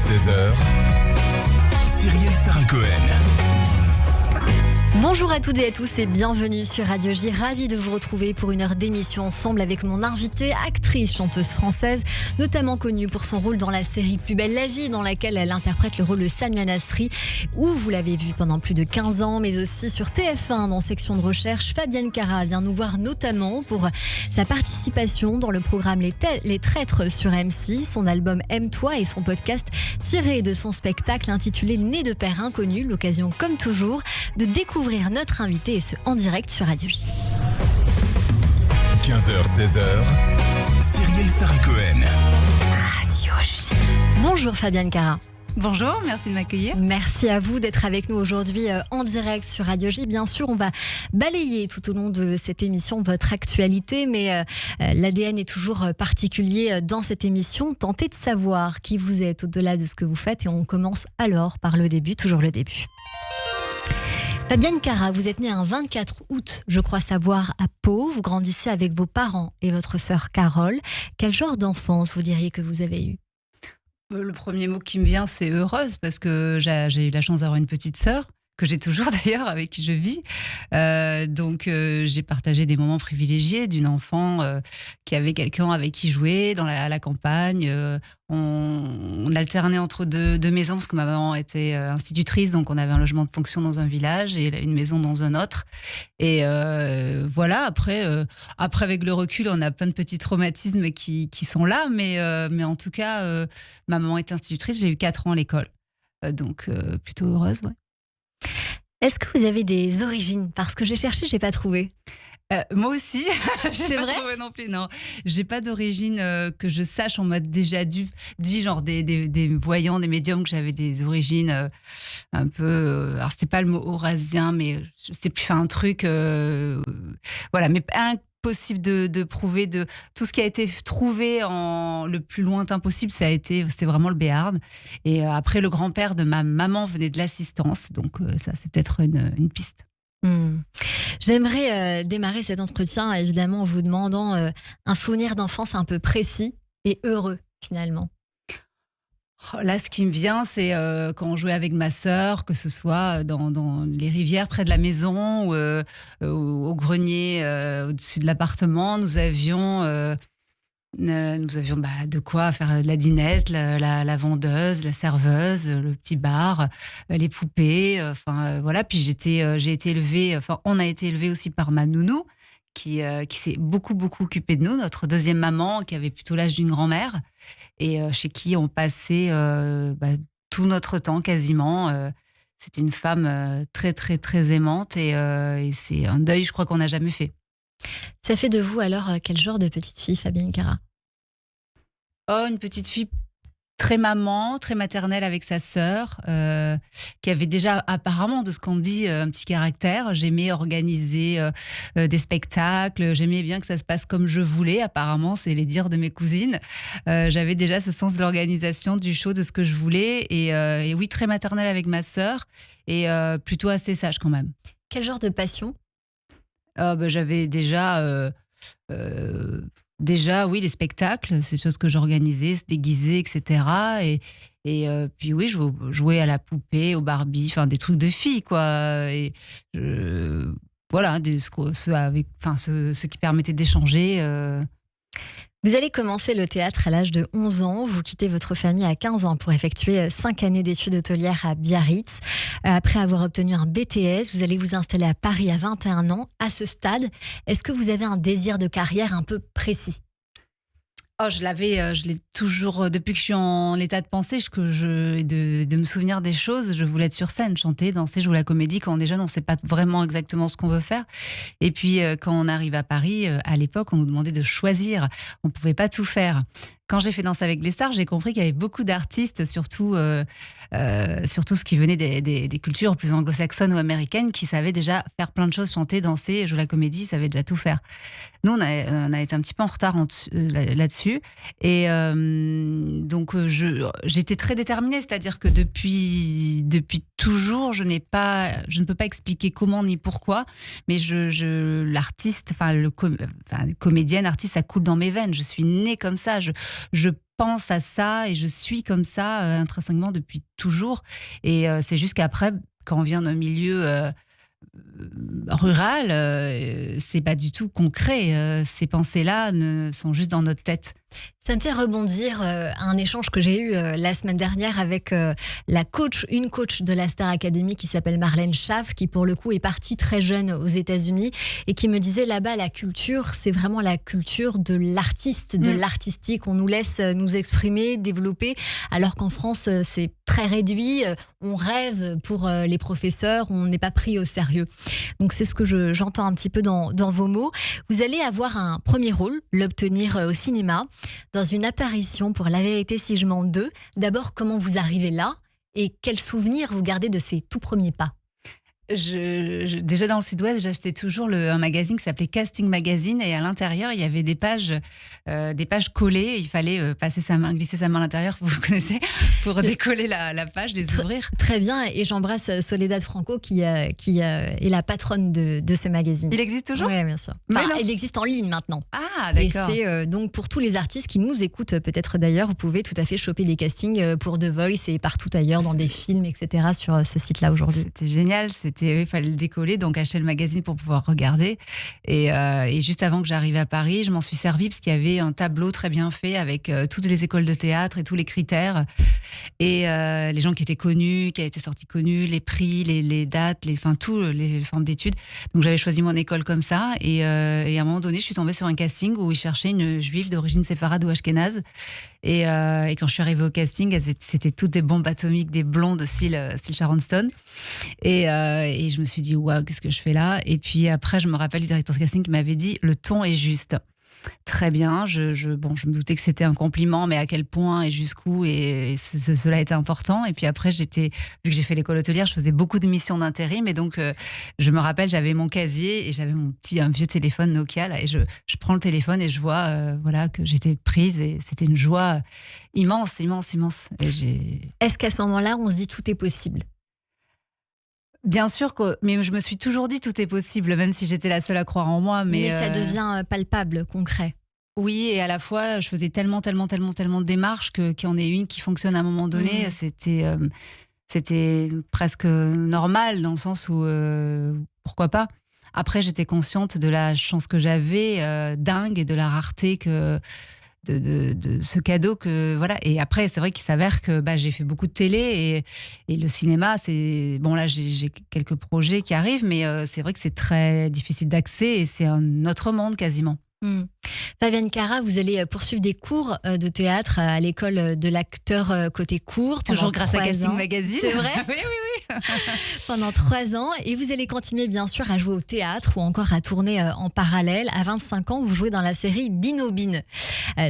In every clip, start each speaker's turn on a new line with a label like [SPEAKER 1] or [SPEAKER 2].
[SPEAKER 1] 16h, Cyrielle Sarah-Cohen.
[SPEAKER 2] Bonjour à toutes et à tous et bienvenue sur Radio J. Ravie de vous retrouver pour une heure d'émission ensemble avec mon invitée, actrice, chanteuse française, notamment connue pour son rôle dans la série Plus belle la vie, dans laquelle elle interprète le rôle de Samia Nasri, où vous l'avez vue pendant plus de 15 ans, mais aussi sur TF1 dans Section de recherche. Fabienne Cara vient nous voir notamment pour sa participation dans le programme Les Traîtres sur M6, son album Aime-toi et son podcast tiré de son spectacle intitulé Né de père inconnu. L'occasion, comme toujours, de découvrir notre invité et ce en direct sur Radio J.
[SPEAKER 1] 15h, 16h, Cyrielle Sarah-Cohen.
[SPEAKER 2] Radio J. Bonjour Fabienne Cara.
[SPEAKER 3] Bonjour, merci de m'accueillir.
[SPEAKER 2] Merci à vous d'être avec nous aujourd'hui en direct sur Radio J. Bien sûr, on va balayer tout au long de cette émission votre actualité, mais l'ADN est toujours particulier dans cette émission. Tentez de savoir qui vous êtes au-delà de ce que vous faites et on commence alors par le début, toujours le début. Fabienne Cara, vous êtes née un 24 août, je crois savoir, à Pau. Vous grandissez avec vos parents et votre sœur Carole. Quel genre d'enfance vous diriez que vous avez eu ?
[SPEAKER 3] Le premier mot qui me vient, c'est heureuse, parce que j'ai eu la chance d'avoir une petite sœur, que j'ai toujours d'ailleurs, avec qui je vis. Donc j'ai partagé des moments privilégiés d'une enfant qui avait quelqu'un avec qui jouer à la campagne. On alternait entre deux maisons, parce que ma maman était institutrice, donc on avait un logement de fonction dans un village et une maison dans un autre. Et voilà, après avec le recul, on a plein de petits traumatismes qui sont là, mais en tout cas, ma maman était institutrice, j'ai eu 4 ans à l'école. Donc plutôt heureuse, ouais.
[SPEAKER 2] Est-ce que vous avez des origines ? Parce que j'ai cherché, j'ai pas trouvé.
[SPEAKER 3] Moi aussi,
[SPEAKER 2] C'est vrai ?
[SPEAKER 3] trouvé non plus. Non, j'ai pas d'origine que je sache. On m'a déjà dit genre des voyants, des médiums, que j'avais des origines un peu. Alors c'était pas le mot eurasien, mais c'est plus un truc. Voilà, mais impossible de prouver. De tout ce qui a été trouvé en le plus lointain possible, c'était vraiment le Béarn. Et après, le grand-père de ma maman venait de l'Assistance, donc ça c'est peut-être une piste.
[SPEAKER 2] J'aimerais démarrer cet entretien évidemment en vous demandant un souvenir d'enfance un peu précis et heureux finalement.
[SPEAKER 3] Là, ce qui me vient, c'est quand on jouait avec ma sœur, que ce soit dans les rivières près de la maison ou au grenier au-dessus de l'appartement. Nous avions de quoi faire de la dinette, la vendeuse, la serveuse, le petit bar, les poupées. Voilà. Puis j'ai été élevée. On a été élevés aussi par ma nounou qui s'est beaucoup occupée de nous, notre deuxième maman, qui avait plutôt l'âge d'une grand-mère et chez qui on passait tout notre temps quasiment. C'était une femme très aimante et c'est un deuil, je crois, qu'on n'a jamais fait.
[SPEAKER 2] Ça fait de vous alors quel genre de petite fille, Fabienne Cara ?
[SPEAKER 3] Oh, une petite fille très maman, très maternelle avec sa sœur, qui avait déjà apparemment, de ce qu'on dit, un petit caractère. J'aimais organiser des spectacles, j'aimais bien que ça se passe comme je voulais, apparemment, c'est les dires de mes cousines. J'avais déjà ce sens de l'organisation, du show, de ce que je voulais. Et oui, très maternelle avec ma sœur et plutôt assez sage quand même.
[SPEAKER 2] Quel genre de passion ?
[SPEAKER 3] J'avais déjà, oui, les spectacles, c'est des choses que j'organisais, se déguiser, etc. Et puis oui, jouer à la poupée, au Barbie, des trucs de filles, quoi. Et voilà, ce qui permettait d'échanger.
[SPEAKER 2] Vous allez commencer le théâtre à l'âge de 11 ans. Vous quittez votre famille à 15 ans pour effectuer 5 années d'études hôtelières à Biarritz. Après avoir obtenu un BTS, vous allez vous installer à Paris à 21 ans. À ce stade, est-ce que vous avez un désir de carrière un peu précis ?
[SPEAKER 3] Je l'ai toujours, depuis que je suis en état de pensée, de me souvenir des choses. Je voulais être sur scène, chanter, danser, jouer à la comédie. Quand on est jeune, on ne sait pas vraiment exactement ce qu'on veut faire. Et puis, quand on arrive à Paris, à l'époque, on nous demandait de choisir. On ne pouvait pas tout faire. Quand j'ai fait Danse avec les stars, j'ai compris qu'il y avait beaucoup d'artistes, surtout ce qui venait des cultures plus anglo-saxonnes ou américaines, qui savaient déjà faire plein de choses, chanter, danser, jouer la comédie, savaient déjà tout faire. Nous, on a été un petit peu en retard là-dessus. Et donc, j'étais très déterminée, c'est-à-dire que depuis toujours, je ne peux pas expliquer comment ni pourquoi, mais l'artiste, comédienne, artiste, ça coule dans mes veines. Je suis née comme ça. Je pense à ça et je suis comme ça intrinsèquement depuis toujours. Et c'est juste qu'après, quand on vient d'un milieu rural, c'est pas du tout concret. Ces pensées-là sont juste dans notre tête.
[SPEAKER 2] Ça me fait rebondir à un échange que j'ai eu la semaine dernière avec une coach de la Star Academy qui s'appelle Marlène Schaff, qui pour le coup est partie très jeune aux États-Unis et qui me disait là-bas la culture, c'est vraiment la culture de l'artiste, de l'artistique. On nous laisse nous exprimer, développer, alors qu'en France c'est très réduit. On rêve pour les professeurs, on n'est pas pris au sérieux. Donc c'est ce que j'entends un petit peu dans vos mots. Vous allez avoir un premier rôle, l'obtenir au cinéma, dans une apparition pour La Vérité si je mens 2. D'abord, comment vous arrivez là et quels souvenirs vous gardez de ces tout premiers pas?
[SPEAKER 3] Déjà dans le Sud-Ouest, j'achetais toujours un magazine qui s'appelait Casting Magazine et à l'intérieur, il y avait des pages collées. Il fallait glisser sa main à l'intérieur, vous connaissez, pour décoller la page, les ouvrir.
[SPEAKER 2] Très bien, et j'embrasse Soledad Franco qui est la patronne de ce magazine.
[SPEAKER 3] Il existe toujours ?
[SPEAKER 2] Oui, bien sûr. Il existe en ligne maintenant.
[SPEAKER 3] Ah, d'accord.
[SPEAKER 2] Et c'est donc pour tous les artistes qui nous écoutent peut-être d'ailleurs, vous pouvez tout à fait choper des castings pour The Voice et partout ailleurs, dans des films, etc. sur ce site-là aujourd'hui.
[SPEAKER 3] C'était génial, il fallait le décoller, donc acheter le magazine pour pouvoir regarder. Et juste avant que j'arrive à Paris, je m'en suis servie parce qu'il y avait un tableau très bien fait avec toutes les écoles de théâtre et tous les critères. Et les gens qui étaient connus, qui étaient sortis connus, les prix, les dates, tout, les formes d'études. Donc j'avais choisi mon école comme ça. Et à un moment donné, je suis tombée sur un casting où ils cherchaient une juive d'origine séfarade ou ashkénaze. Et quand je suis arrivée au casting, c'était toutes des bombes atomiques, des blondes style Sharon Stone. Et je me suis dit, waouh, qu'est-ce que je fais là? Et puis après, je me rappelle du directeur de casting qui m'avait dit, le ton est juste. Très bien, je me doutais que c'était un compliment, mais à quel point et jusqu'où, et cela était important. Et puis après, vu que j'ai fait l'école hôtelière, je faisais beaucoup de missions d'intérim, et donc je me rappelle, j'avais mon casier et j'avais un vieux téléphone Nokia, là, et je prends le téléphone et je vois que j'étais prise, et c'était une joie immense, immense, immense.
[SPEAKER 2] Est-ce qu'à ce moment-là, on se dit tout est possible?
[SPEAKER 3] Bien sûr, mais je me suis toujours dit tout est possible, même si j'étais la seule à croire en moi. Mais
[SPEAKER 2] ça devient palpable, concret.
[SPEAKER 3] Oui, et à la fois, je faisais tellement de démarches qu'il y en ait une qui fonctionne à un moment donné. C'était presque normal, dans le sens où pourquoi pas. Après, j'étais consciente de la chance que j'avais, dingue, et de la rareté de ce cadeau voilà. Et après, c'est vrai qu'il s'avère que j'ai fait beaucoup de télé, et le cinéma, là j'ai quelques projets qui arrivent, mais c'est vrai que c'est très difficile d'accès, et c'est un autre monde quasiment.
[SPEAKER 2] Fabienne Cara, vous allez poursuivre des cours de théâtre à l'école de l'acteur côté court.
[SPEAKER 3] Toujours grâce à Casting Magazine.
[SPEAKER 2] C'est vrai?
[SPEAKER 3] Oui.
[SPEAKER 2] Pendant 3 ans. Et vous allez continuer bien sûr à jouer au théâtre ou encore à tourner en parallèle. À 25 ans, vous jouez dans la série Binobine.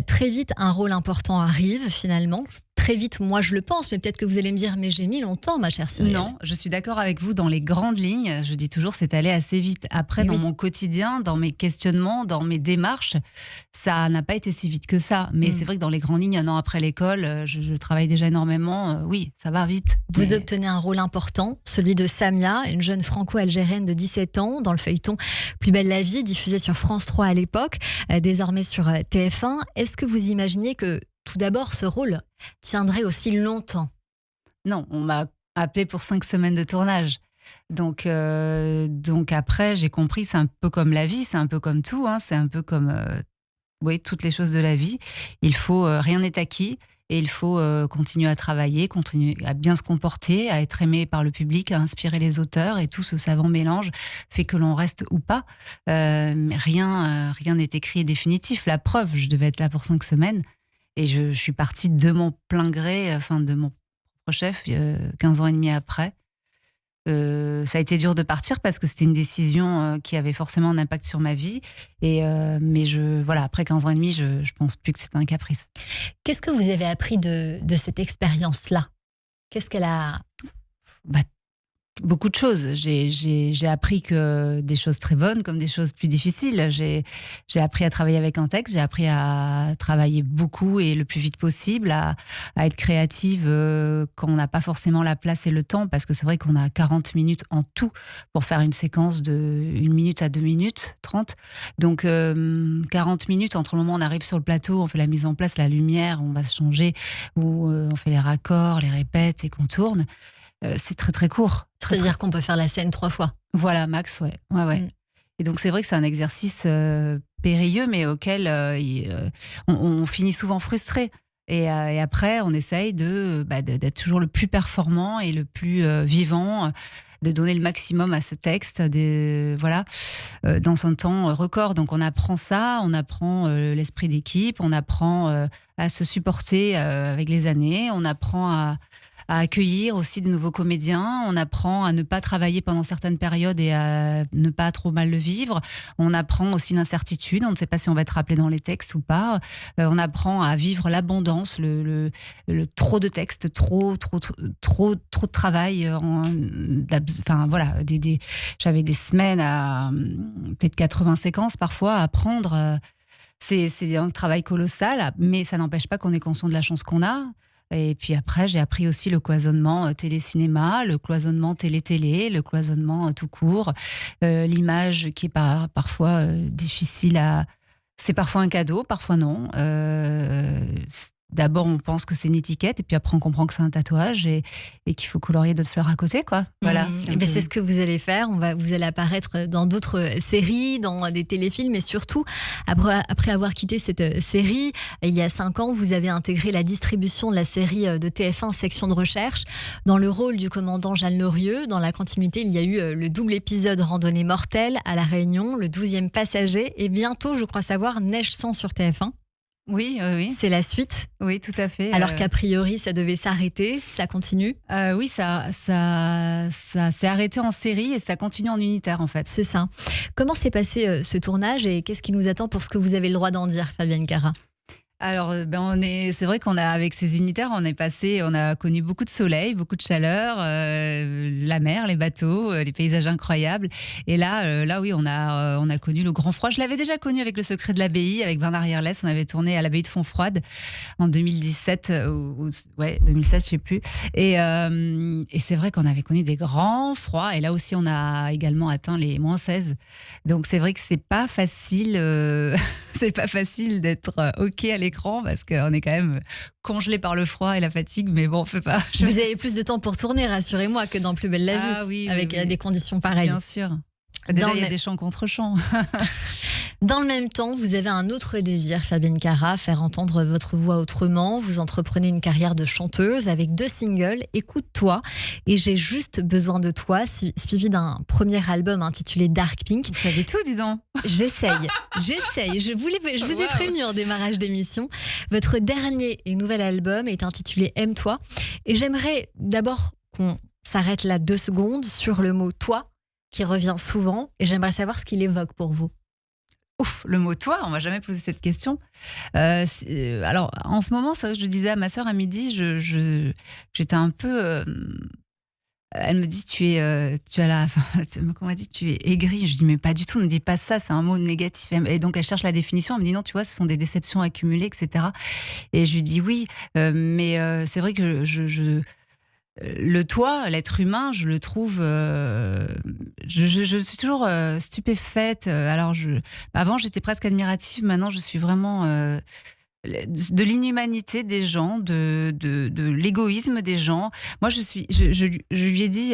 [SPEAKER 2] Très vite, un rôle important arrive finalement. Très vite, moi je le pense, mais peut-être que vous allez me dire, mais j'ai mis longtemps, ma chère Cyrielle.
[SPEAKER 3] Non, je suis d'accord avec vous dans les grandes lignes. Je dis toujours, c'est allé assez vite. Après, dans mon quotidien, dans mes questionnements, dans mes démarches, ça n'a pas été si vite que ça. Mais c'est vrai que dans les grandes lignes, un an après l'école, je travaille déjà énormément. Oui, ça va vite.
[SPEAKER 2] Vous obtenez un rôle important, celui de Samia, une jeune franco-algérienne de 17 ans, dans le feuilleton Plus belle la vie, diffusé sur France 3 à l'époque, désormais sur TF1. Est-ce que vous imaginez que tout d'abord, ce rôle tiendrait aussi longtemps?
[SPEAKER 3] Non, on m'a appelé pour 5 semaines de tournage. Donc après, j'ai compris, c'est un peu comme la vie, c'est un peu comme tout, c'est un peu comme toutes les choses de la vie. Il faut, rien n'est acquis, et il faut continuer à travailler, continuer à bien se comporter, à être aimé par le public, à inspirer les auteurs, et tout ce savant mélange fait que l'on reste ou pas. Rien n'est écrit et définitif. La preuve, je devais être là pour 5 semaines. Et je suis partie de mon plein gré, de mon propre chef, 15 ans et demi après. Ça a été dur de partir parce que c'était une décision qui avait forcément un impact sur ma vie. Mais après 15 ans et demi, je pense plus que c'était un caprice.
[SPEAKER 2] Qu'est-ce que vous avez appris de cette expérience-là? Qu'est-ce qu'elle a...
[SPEAKER 3] beaucoup de choses. J'ai appris que des choses très bonnes comme des choses plus difficiles. J'ai appris à travailler avec un texte, j'ai appris à travailler beaucoup et le plus vite possible, à être créative quand on n'a pas forcément la place et le temps, parce que c'est vrai qu'on a 40 minutes en tout pour faire une séquence de 1 minute à 2 minutes 30. Donc 40 minutes entre le moment où on arrive sur le plateau, on fait la mise en place, la lumière, on va se changer, ou on fait les raccords, les répètes et qu'on tourne. C'est très très court.
[SPEAKER 2] C'est-à-dire qu'on peut faire la scène 3 fois.
[SPEAKER 3] Voilà, max, ouais. Et donc c'est vrai que c'est un exercice périlleux, mais auquel on finit souvent frustré. Et après, on essaye d'être toujours le plus performant et le plus vivant, de donner le maximum à ce texte, dans un temps record. Donc on apprend ça, on apprend l'esprit d'équipe, on apprend à se supporter avec les années, on apprend à accueillir aussi de nouveaux comédiens, on apprend à ne pas travailler pendant certaines périodes et à ne pas trop mal le vivre. On apprend aussi l'incertitude, on ne sait pas si on va être rappelé dans les textes ou pas. On apprend à vivre l'abondance, le trop de textes, trop de travail. J'avais des semaines à peut-être 80 séquences parfois à prendre. C'est un travail colossal, mais ça n'empêche pas qu'on est conscient de la chance qu'on a. Et puis après, j'ai appris aussi le cloisonnement télé-cinéma, le cloisonnement télé-télé, le cloisonnement tout court, l'image qui est parfois difficile à... C'est parfois un cadeau, parfois non. D'abord, on pense que c'est une étiquette, et puis après, on comprend que c'est un tatouage et qu'il faut colorier d'autres fleurs à côté, quoi. Voilà.
[SPEAKER 2] C'est ce que vous allez faire. Vous allez apparaître dans d'autres séries, dans des téléfilms, et surtout, après avoir quitté cette série, il y a 5 ans, vous avez intégré la distribution de la série de TF1 Section de recherche. Dans le rôle du commandant Jeanne Lorieux, dans la continuité, il y a eu le double épisode Randonnée mortelle à La Réunion, le 12e passager, et bientôt, je crois savoir, Neige 100 sur TF1.
[SPEAKER 3] Oui.
[SPEAKER 2] C'est la suite.
[SPEAKER 3] Oui, tout à fait.
[SPEAKER 2] Alors qu'a priori, ça devait s'arrêter, ça continue.
[SPEAKER 3] Oui, ça s'est arrêté en série et ça continue en unitaire, en fait.
[SPEAKER 2] C'est ça. Comment s'est passé ce tournage et qu'est-ce qui nous attend pour ce que vous avez le droit d'en dire, Fabienne Cara ?
[SPEAKER 3] Alors, c'est vrai avec ces unitaires, on a connu beaucoup de soleil, beaucoup de chaleur, la mer, les bateaux, les paysages incroyables. Et là, oui, on a connu le grand froid. Je l'avais déjà connu avec Le Secret de l'Abbaye, avec Bernard Yerlès. On avait tourné à l'Abbaye de Fontfroide en 2017, 2016, je sais plus. Et c'est vrai qu'on avait connu des grands froids. Et là aussi, on a également atteint les -16. Donc, c'est vrai que c'est pas facile. C'est pas facile d'être OK à l'écran parce qu'on est quand même congelé par le froid et la fatigue, mais bon, on fait pas.
[SPEAKER 2] Vous avez plus de temps pour tourner, rassurez-moi, que dans Plus belle la vie,
[SPEAKER 3] oui,
[SPEAKER 2] avec des conditions pareilles.
[SPEAKER 3] Bien sûr. Déjà, il y a des chants contre chants.
[SPEAKER 2] Dans le même temps, vous avez un autre désir, Fabienne Cara, faire entendre votre voix autrement. Vous entreprenez une carrière de chanteuse avec 2 singles, Écoute-toi et J'ai juste besoin de toi, suivi d'un premier album intitulé Dark Pink.
[SPEAKER 3] Vous savez tout, dis donc.
[SPEAKER 2] J'essaye. Je vous ai prévenu en démarrage d'émission. Votre dernier et nouvel album est intitulé Aime-toi. Et j'aimerais d'abord qu'on s'arrête là 2 secondes sur le mot « toi » qui revient souvent. Et j'aimerais savoir ce qu'il évoque pour vous.
[SPEAKER 3] Ouf, le mot « toi », on m'a jamais posé cette question. Alors, en ce moment, je disais à ma sœur à midi, j'étais un peu... elle me dit, tu es aigrie. Je dis, mais pas du tout, ne me dis pas ça, c'est un mot négatif. Et donc, elle cherche la définition, elle me dit, non, tu vois, ce sont des déceptions accumulées, etc. Et je lui dis, oui, mais c'est vrai que le toi, l'être humain, je le trouve... je suis toujours stupéfaite. Avant, j'étais presque admirative. Maintenant, je suis vraiment... de l'inhumanité des gens, de l'égoïsme des gens. Moi, je lui ai dit...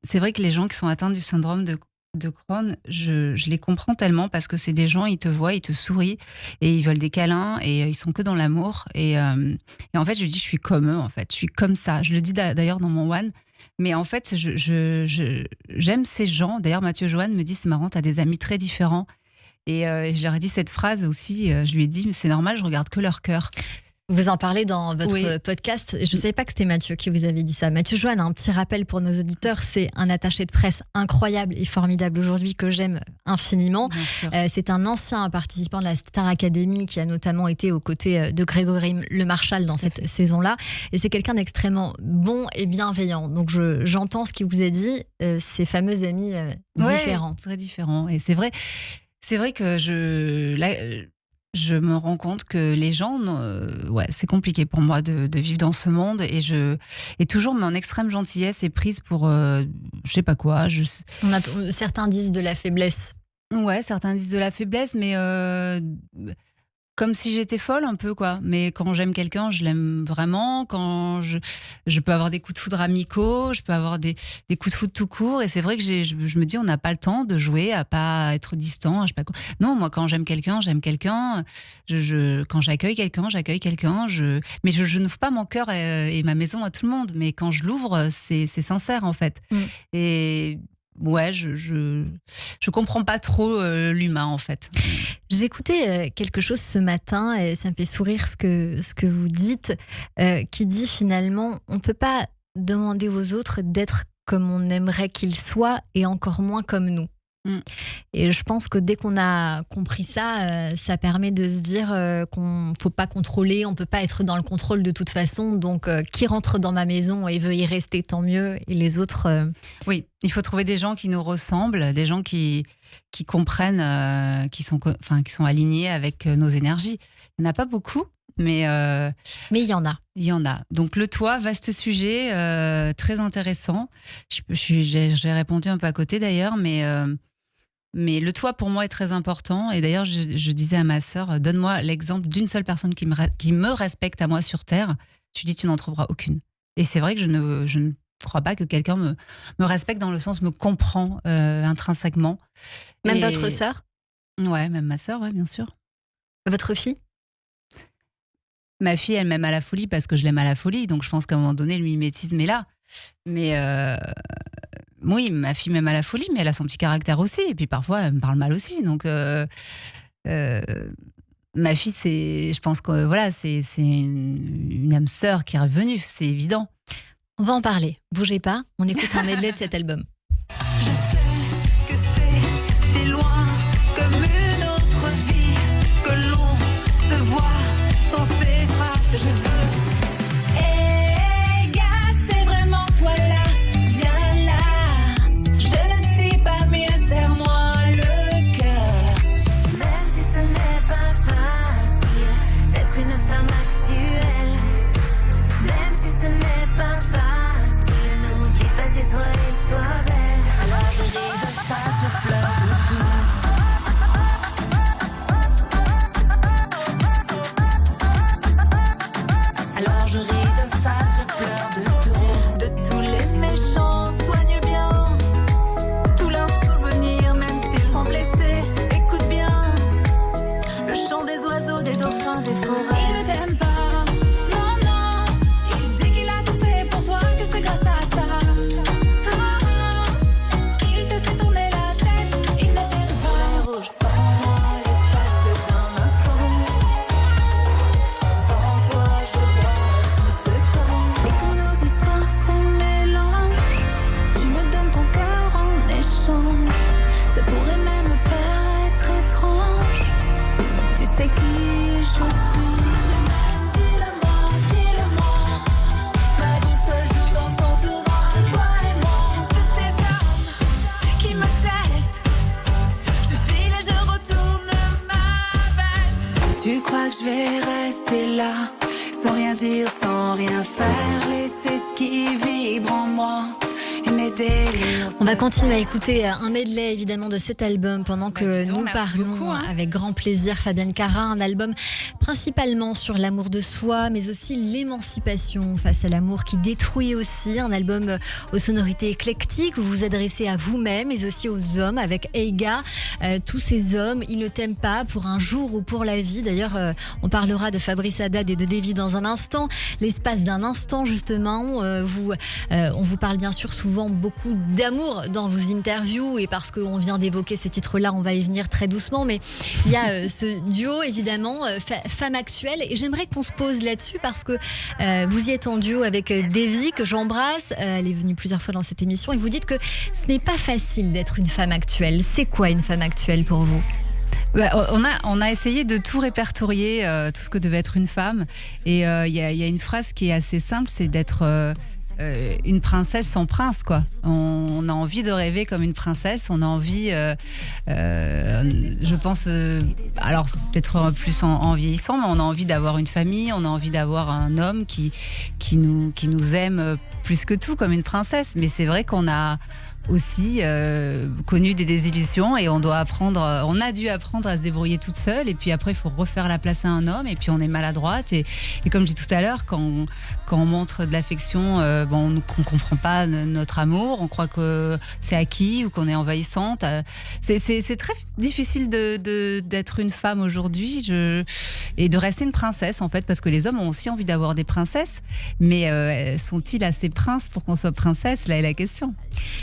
[SPEAKER 3] c'est vrai que les gens qui sont atteints du syndrome de Crohn, je les comprends tellement parce que c'est des gens, ils te voient, ils te sourient et ils veulent des câlins et ils sont que dans l'amour. Et en fait, je dis, je suis comme eux, en fait. Je suis comme ça. Je le dis d'ailleurs dans mon One. Mais en fait, j'aime ces gens. D'ailleurs, Mathieu Joanne me dit, c'est marrant, t'as des amis très différents. Et je leur ai dit cette phrase aussi. Je lui ai dit, c'est normal, je regarde que leur cœur.
[SPEAKER 2] Vous en parlez dans votre podcast. Je ne savais pas que c'était Mathieu qui vous avait dit ça. Mathieu Joanne, un petit rappel pour nos auditeurs, c'est un attaché de presse incroyable et formidable aujourd'hui que j'aime infiniment. C'est un ancien participant de la Star Academy qui a notamment été aux côtés de Grégory Le Marchal dans cette saison-là. Et c'est quelqu'un d'extrêmement bon et bienveillant. Donc j'entends ce qu'il vous a dit, ces fameux amis différents.
[SPEAKER 3] Très différents. Et c'est vrai que je me rends compte que les gens, c'est compliqué pour moi de vivre dans ce monde et toujours mon extrême gentillesse est prise pour je sais pas quoi.
[SPEAKER 2] Certains disent de la faiblesse.
[SPEAKER 3] Ouais, certains disent de la faiblesse, mais comme si j'étais folle un peu, quoi. Mais quand j'aime quelqu'un, je l'aime vraiment. Quand je peux avoir des coups de foudre amicaux, je peux avoir des coups de foudre tout court. Et c'est vrai que je me dis, on n'a pas le temps de jouer, à pas être distant. Je sais pas quoi. Non, moi, quand j'aime quelqu'un, j'aime quelqu'un. Quand j'accueille quelqu'un, j'accueille quelqu'un. Mais je n'ouvre pas mon cœur et ma maison à tout le monde. Mais quand je l'ouvre, c'est sincère, en fait. Et ouais, je comprends pas trop l'humain, en fait.
[SPEAKER 2] J'écoutais quelque chose ce matin et ça me fait sourire ce que vous dites, qui dit finalement, on ne peut pas demander aux autres d'être comme on aimerait qu'ils soient et encore moins comme nous. Et je pense que dès qu'on a compris ça, ça permet de se dire qu'on ne faut pas contrôler, on ne peut pas être dans le contrôle de toute façon. Donc, qui rentre dans ma maison et veut y rester, tant mieux. Et les autres...
[SPEAKER 3] Oui, il faut trouver des gens qui nous ressemblent, des gens qui comprennent, qui sont alignés avec nos énergies. Il n'y en a pas beaucoup, mais
[SPEAKER 2] il y en a.
[SPEAKER 3] Il y en a. Donc le toit, vaste sujet, très intéressant. J'ai répondu un peu à côté d'ailleurs, mais le toit, pour moi, est très important. Et d'ailleurs, je disais à ma sœur, donne-moi l'exemple d'une seule personne qui me respecte à moi sur Terre. Tu dis, tu n'en trouveras aucune. Et c'est vrai que je ne crois pas que quelqu'un me respecte dans le sens, me comprend intrinsèquement.
[SPEAKER 2] Même votre sœur ?
[SPEAKER 3] Ouais, même ma sœur, ouais, bien sûr.
[SPEAKER 2] Votre fille ?
[SPEAKER 3] Ma fille, elle m'aime à la folie parce que je l'aime à la folie. Donc, je pense qu'à un moment donné, le mimétisme est là. Mais... oui, ma fille m'aime à la folie, mais elle a son petit caractère aussi. Et puis parfois, elle me parle mal aussi. Donc, ma fille, je pense que voilà, c'est une âme sœur qui est revenue, c'est évident.
[SPEAKER 2] On va en parler. Bougez pas, on écoute un medley de cet album.
[SPEAKER 4] Je sais que c'est si loin comme une autre vie, que l'on se voit sans ces phrases que je veux. Hey, gars, c'est vraiment toi là. Je vais rester là, sans rien dire, sans rien faire, laisser ce qui vibre en moi et mes délires.
[SPEAKER 2] On va continuer à écouter un medley évidemment de cet album pendant que nous parlons beaucoup, avec grand plaisir. Fabienne Cara, un album principalement sur l'amour de soi, mais aussi l'émancipation face à l'amour qui détruit aussi. Un album aux sonorités éclectiques où vous vous adressez à vous-même, mais aussi aux hommes avec Eiga. Tous ces hommes, ils ne t'aiment pas pour un jour ou pour la vie. D'ailleurs, on parlera de Fabrice Haddad et de Davy dans un instant. L'espace d'un instant, justement, on vous parle bien sûr souvent évidemment beaucoup d'amour dans vos interviews, et parce qu'on vient d'évoquer ces titres-là, on va y venir très doucement, mais il y a ce duo évidemment Femme Actuelle, et j'aimerais qu'on se pose là-dessus parce que vous y êtes en duo avec Davy, que j'embrasse. Elle est venue plusieurs fois dans cette émission, et vous dites que ce n'est pas facile d'être une femme actuelle. C'est quoi une femme actuelle pour vous ?
[SPEAKER 3] On a essayé de tout répertorier, tout ce que devait être une femme. Et il y a une phrase qui est assez simple, c'est d'être une princesse sans prince, quoi. On a envie de rêver comme une princesse, on a envie, je pense, alors c'est peut-être plus en vieillissant, mais on a envie d'avoir une famille, on a envie d'avoir un homme qui nous aime plus que tout, comme une princesse. Mais c'est vrai qu'on a aussi connu des désillusions, et on a dû apprendre à se débrouiller toute seule, et puis après il faut refaire la place à un homme, et puis on est maladroite, et comme je dis tout à l'heure, quand on montre de l'affection, on ne comprend pas notre amour, on croit que c'est acquis ou qu'on est envahissante. C'est très difficile d'être une femme aujourd'hui et de rester une princesse, en fait, parce que les hommes ont aussi envie d'avoir des princesses, mais sont-ils assez princes pour qu'on soit princesse? Là est la question.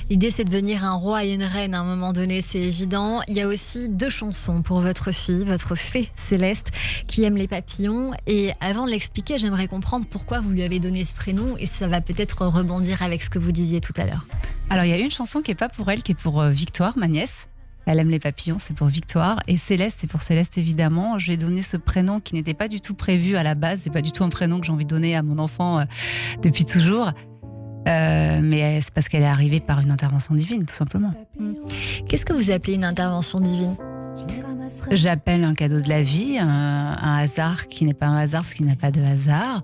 [SPEAKER 2] L'idée, c'est de devenir un roi et une reine à un moment donné, c'est évident. Il y a aussi 2 chansons pour votre fille, votre fée Céleste, qui aime les papillons. Et avant de l'expliquer, j'aimerais comprendre pourquoi vous lui avez donné ce prénom, et ça va peut-être rebondir avec ce que vous disiez tout à l'heure.
[SPEAKER 3] Alors, il y a une chanson qui n'est pas pour elle, qui est pour Victoire, ma nièce. Elle aime les papillons, c'est pour Victoire. Et Céleste, c'est pour Céleste, évidemment. J'ai donné ce prénom qui n'était pas du tout prévu à la base. C'est pas du tout un prénom que j'ai envie de donner à mon enfant depuis toujours. Mais c'est parce qu'elle est arrivée par une intervention divine, tout simplement.
[SPEAKER 2] Qu'est-ce que vous appelez une intervention divine ?
[SPEAKER 3] J'appelle un cadeau de la vie, un hasard qui n'est pas un hasard parce qu'il n'y a pas de hasard.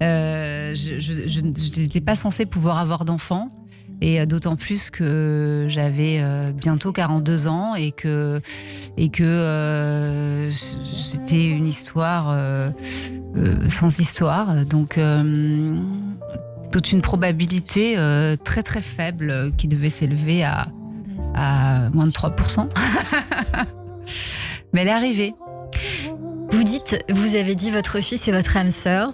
[SPEAKER 3] Je n'étais pas censée pouvoir avoir d'enfant, et d'autant plus que j'avais bientôt 42 ans, et que c'était une histoire sans histoire. Donc toute une probabilité très très faible qui devait s'élever à moins de 3%. Mais elle est arrivée.
[SPEAKER 2] Vous avez dit votre fille c'est votre âme sœur.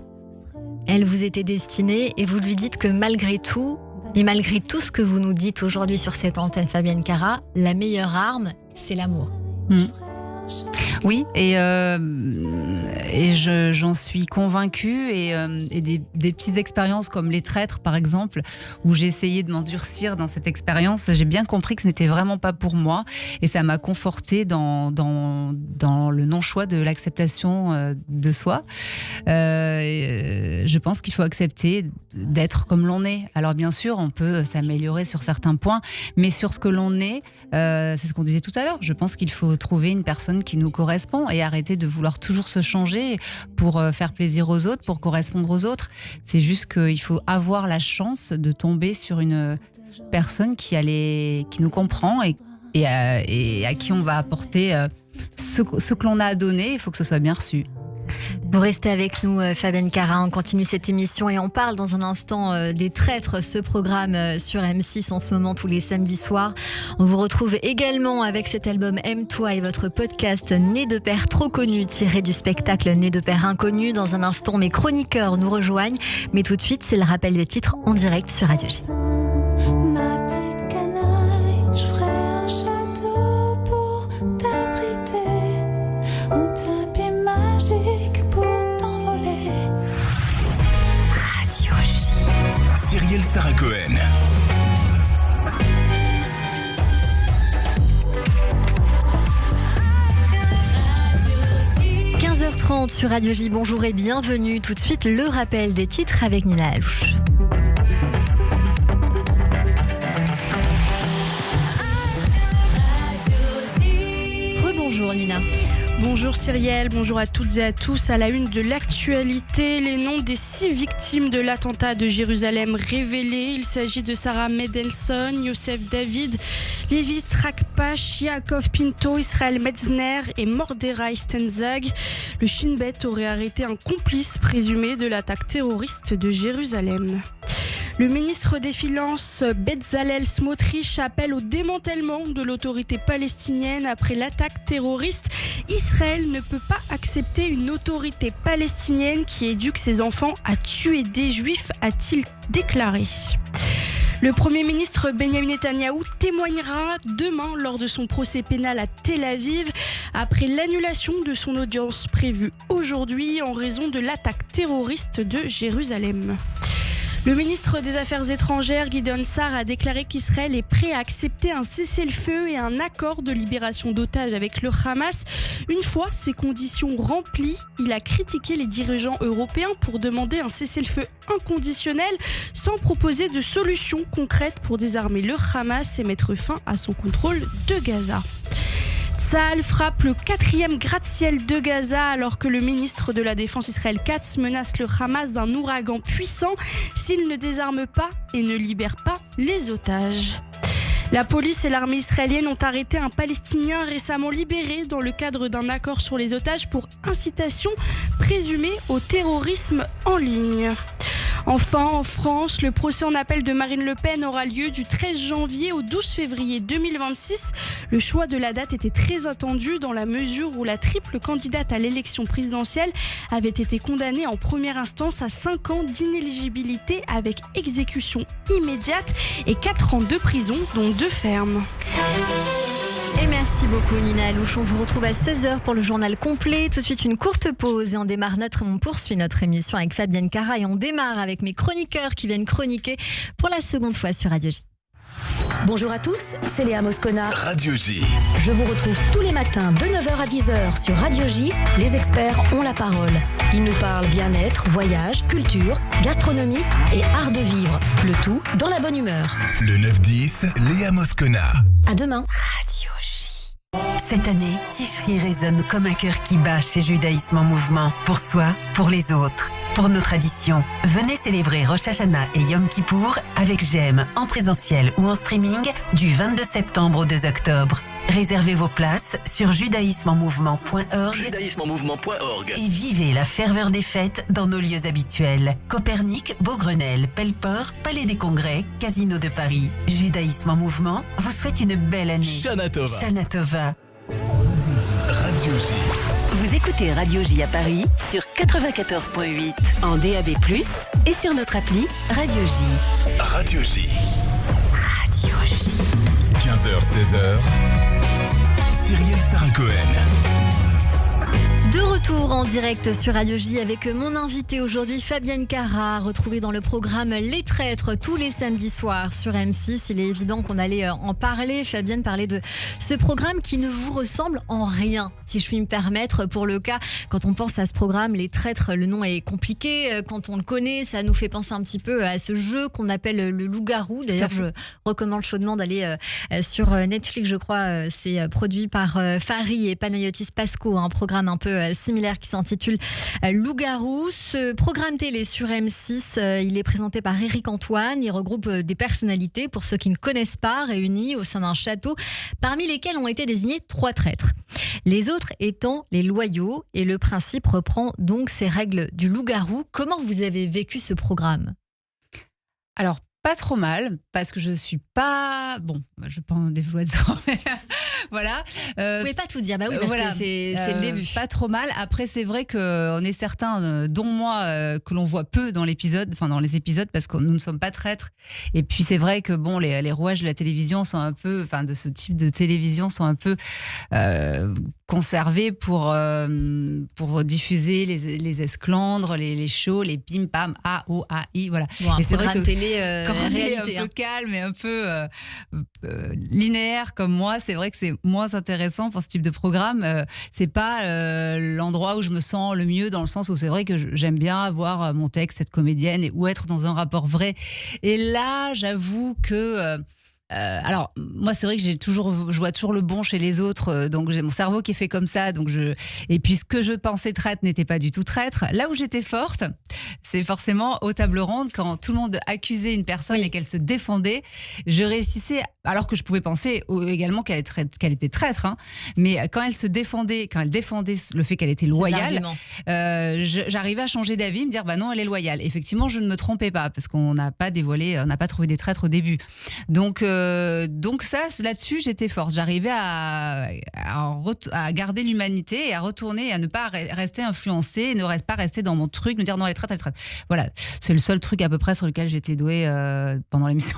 [SPEAKER 2] Elle vous était destinée, et vous lui dites que malgré tout, et malgré tout ce que vous nous dites aujourd'hui sur cette antenne, Fabienne Cara, la meilleure arme, c'est l'amour.
[SPEAKER 3] Oui, et j'en suis convaincue, et des petites expériences comme Les Traîtres, par exemple, où j'ai essayé de m'endurcir dans cette expérience, j'ai bien compris que ce n'était vraiment pas pour moi, et ça m'a confortée dans le non-choix de l'acceptation de soi. Je pense qu'il faut accepter d'être comme l'on est. Alors bien sûr, on peut s'améliorer sur certains points, mais sur ce que l'on est, c'est ce qu'on disait tout à l'heure, je pense qu'il faut trouver une personne qui nous correspond, et arrêter de vouloir toujours se changer pour faire plaisir aux autres, pour correspondre aux autres. C'est juste qu'il faut avoir la chance de tomber sur une personne qui nous comprend, et à qui on va apporter ce que l'on a à donner. Il faut que ce soit bien reçu.
[SPEAKER 2] Vous restez avec nous, Fabienne Cara, on continue cette émission, et on parle dans un instant des Traîtres, ce programme sur M6 en ce moment tous les samedis soirs. On vous retrouve également avec cet album Aime-toi et votre podcast Né de père trop connu, tiré du spectacle Né de père inconnu. Dans un instant, mes chroniqueurs nous rejoignent, mais tout de suite, c'est le rappel des titres en direct sur Radio J.
[SPEAKER 4] Ma petite canaille, je ferai un château pour t'abriter, un tapis magique pour t'envoler.
[SPEAKER 2] Radio J.
[SPEAKER 1] Cyrielle Sarah Cohen.
[SPEAKER 4] Radio J.
[SPEAKER 2] 15h30 sur Radio J, bonjour et bienvenue. Tout de suite, le rappel des titres avec Nina Alouche. Rebonjour Nina.
[SPEAKER 5] Bonjour Cyrielle, bonjour à toutes et à tous. À la une de l'actualité, les noms des 6 victimes de l'attentat de Jérusalem révélés. Il s'agit de Sarah Mendelssohn, Youssef David, Lévis Rakpash, Yaakov Pinto, Israël Metzner et Mordechai Stenzag. Le Shin Bet aurait arrêté un complice présumé de l'attaque terroriste de Jérusalem. Le ministre des Finances Bezalel Smotrich appelle au démantèlement de l'autorité palestinienne après l'attaque terroriste. Israël ne peut pas accepter une autorité palestinienne qui éduque ses enfants à tuer des juifs, a-t-il déclaré. Le Premier ministre Benjamin Netanyahou témoignera demain lors de son procès pénal à Tel Aviv après l'annulation de son audience prévue aujourd'hui en raison de l'attaque terroriste de Jérusalem. Le ministre des Affaires étrangères, Gideon Sa'ar, a déclaré qu'Israël est prêt à accepter un cessez-le-feu et un accord de libération d'otages avec le Hamas. Une fois ces conditions remplies, il a critiqué les dirigeants européens pour demander un cessez-le-feu inconditionnel sans proposer de solution concrète pour désarmer le Hamas et mettre fin à son contrôle de Gaza. Tsahal frappe le 4e gratte-ciel de Gaza alors que le ministre de la Défense Israël Katz menace le Hamas d'un ouragan puissant s'il ne désarme pas et ne libère pas les otages. La police et l'armée israélienne ont arrêté un Palestinien récemment libéré dans le cadre d'un accord sur les otages pour incitation présumée au terrorisme en ligne. Enfin, en France, le procès en appel de Marine Le Pen aura lieu du 13 janvier au 12 février 2026. Le choix de la date était très attendu dans la mesure où la triple candidate à l'élection présidentielle avait été condamnée en première instance à 5 ans d'inéligibilité avec exécution immédiate et 4 ans de prison, dont 2 fermes.
[SPEAKER 2] Et merci beaucoup Nina Alouche. On vous retrouve à 16h pour le journal complet. Tout de suite une courte pause et on poursuit notre émission avec Fabienne Cara et on démarre avec mes chroniqueurs qui viennent chroniquer pour la seconde fois sur Radio J.
[SPEAKER 6] Bonjour à tous, c'est Léa Moscona.
[SPEAKER 1] Radio J.
[SPEAKER 6] Je vous retrouve tous les matins de 9h à 10h sur Radio J. Les experts ont la parole. Ils nous parlent bien-être, voyage, culture, gastronomie et art de vivre. Le tout dans la bonne humeur.
[SPEAKER 1] Le 9-10, Léa Moscona.
[SPEAKER 6] À demain.
[SPEAKER 7] Radio J. Cette année, Tishri résonne comme un cœur qui bat chez Judaïsme en mouvement. Pour soi, pour les autres. Pour nos traditions, venez célébrer Rosh Hashanah et Yom Kippour avec GEM en présentiel ou en streaming du 22 septembre au 2 octobre. Réservez vos places sur judaïsmeenmouvement.org et vivez la ferveur des fêtes dans nos lieux habituels. Copernic, Beaugrenelle, Pelleport, Palais des Congrès, Casino de Paris. Judaïsme en mouvement vous souhaite une belle année.
[SPEAKER 1] Shana Tova.
[SPEAKER 7] Shana Tova.
[SPEAKER 1] Radio J.
[SPEAKER 7] Vous écoutez Radio J à Paris sur 94.8 en DAB+, et sur notre appli Radio J.
[SPEAKER 1] Radio J.
[SPEAKER 7] Radio J.
[SPEAKER 1] 15h-16h. Cyrielle Sarah Cohen.
[SPEAKER 2] De retour en direct sur Radio J avec mon invité aujourd'hui Fabienne Cara, retrouvée dans le programme Les Traîtres tous les samedis soirs sur M6. Il est évident qu'on allait en parler. Fabienne parlait de ce programme qui ne vous ressemble en rien, si je puis me permettre. Pour le cas, quand on pense à ce programme, Les Traîtres, le nom est compliqué. Quand on le connaît, ça nous fait penser un petit peu à ce jeu qu'on appelle le loup-garou. D'ailleurs, je recommande chaudement d'aller sur Netflix, je crois. C'est produit par Fari et Panayotis Pasco, un programme un peu similaire qui s'intitule Loup-garou. Ce programme télé sur M6, il est présenté par Éric Antoine. Il regroupe des personnalités, pour ceux qui ne connaissent pas, réunies au sein d'un château, parmi lesquels ont été désignés 3 traîtres. Les autres étant les loyaux, et le principe reprend donc ces règles du loup-garou. Comment vous avez vécu ce programme ?
[SPEAKER 3] Alors, pas trop mal, parce que je suis pas... Bon, je ne vais pas en dévoiler trop, mais voilà.
[SPEAKER 2] Vous pouvez pas tout dire, bah oui, parce
[SPEAKER 3] voilà,
[SPEAKER 2] que c'est le début.
[SPEAKER 3] Pas trop mal. Après, c'est vrai qu'on est certains, dont moi, que l'on voit peu dans les épisodes, parce que nous ne sommes pas traîtres. Et puis, c'est vrai que bon, les rouages de la télévision sont un peu, de ce type de télévision sont un peu conservés pour diffuser les esclandres, les shows, les pim pam, A, O, A, I, voilà.
[SPEAKER 2] Bon,
[SPEAKER 3] et c'est vrai que
[SPEAKER 2] télé, réalité,
[SPEAKER 3] un peu calme et un peu linéaire comme moi, c'est vrai que c'est moins intéressant pour ce type de programme. C'est pas l'endroit où je me sens le mieux, dans le sens où c'est vrai que j'aime bien avoir mon texte, cette comédienne, ou être dans un rapport vrai. Et là, j'avoue que alors, moi, c'est vrai que je vois toujours le bon chez les autres, donc j'ai mon cerveau qui est fait comme ça, et puis ce que je pensais traître n'était pas du tout traître. Là où j'étais forte, c'est forcément aux tables rondes, quand tout le monde accusait une personne et qu'elle se défendait, je réussissais, alors que je pouvais penser également qu'elle était traître, hein, mais quand elle défendait le fait qu'elle était loyale, j'arrivais à changer d'avis, me dire bah non, elle est loyale. Effectivement, je ne me trompais pas, parce qu'on n'a pas trouvé des traîtres au début. Donc ça, là-dessus, j'étais forte. J'arrivais à garder l'humanité et à retourner, à ne pas rester influencée, ne pas rester dans mon truc, me dire non, elle est traître. Voilà, c'est le seul truc à peu près sur lequel j'étais douée pendant l'émission.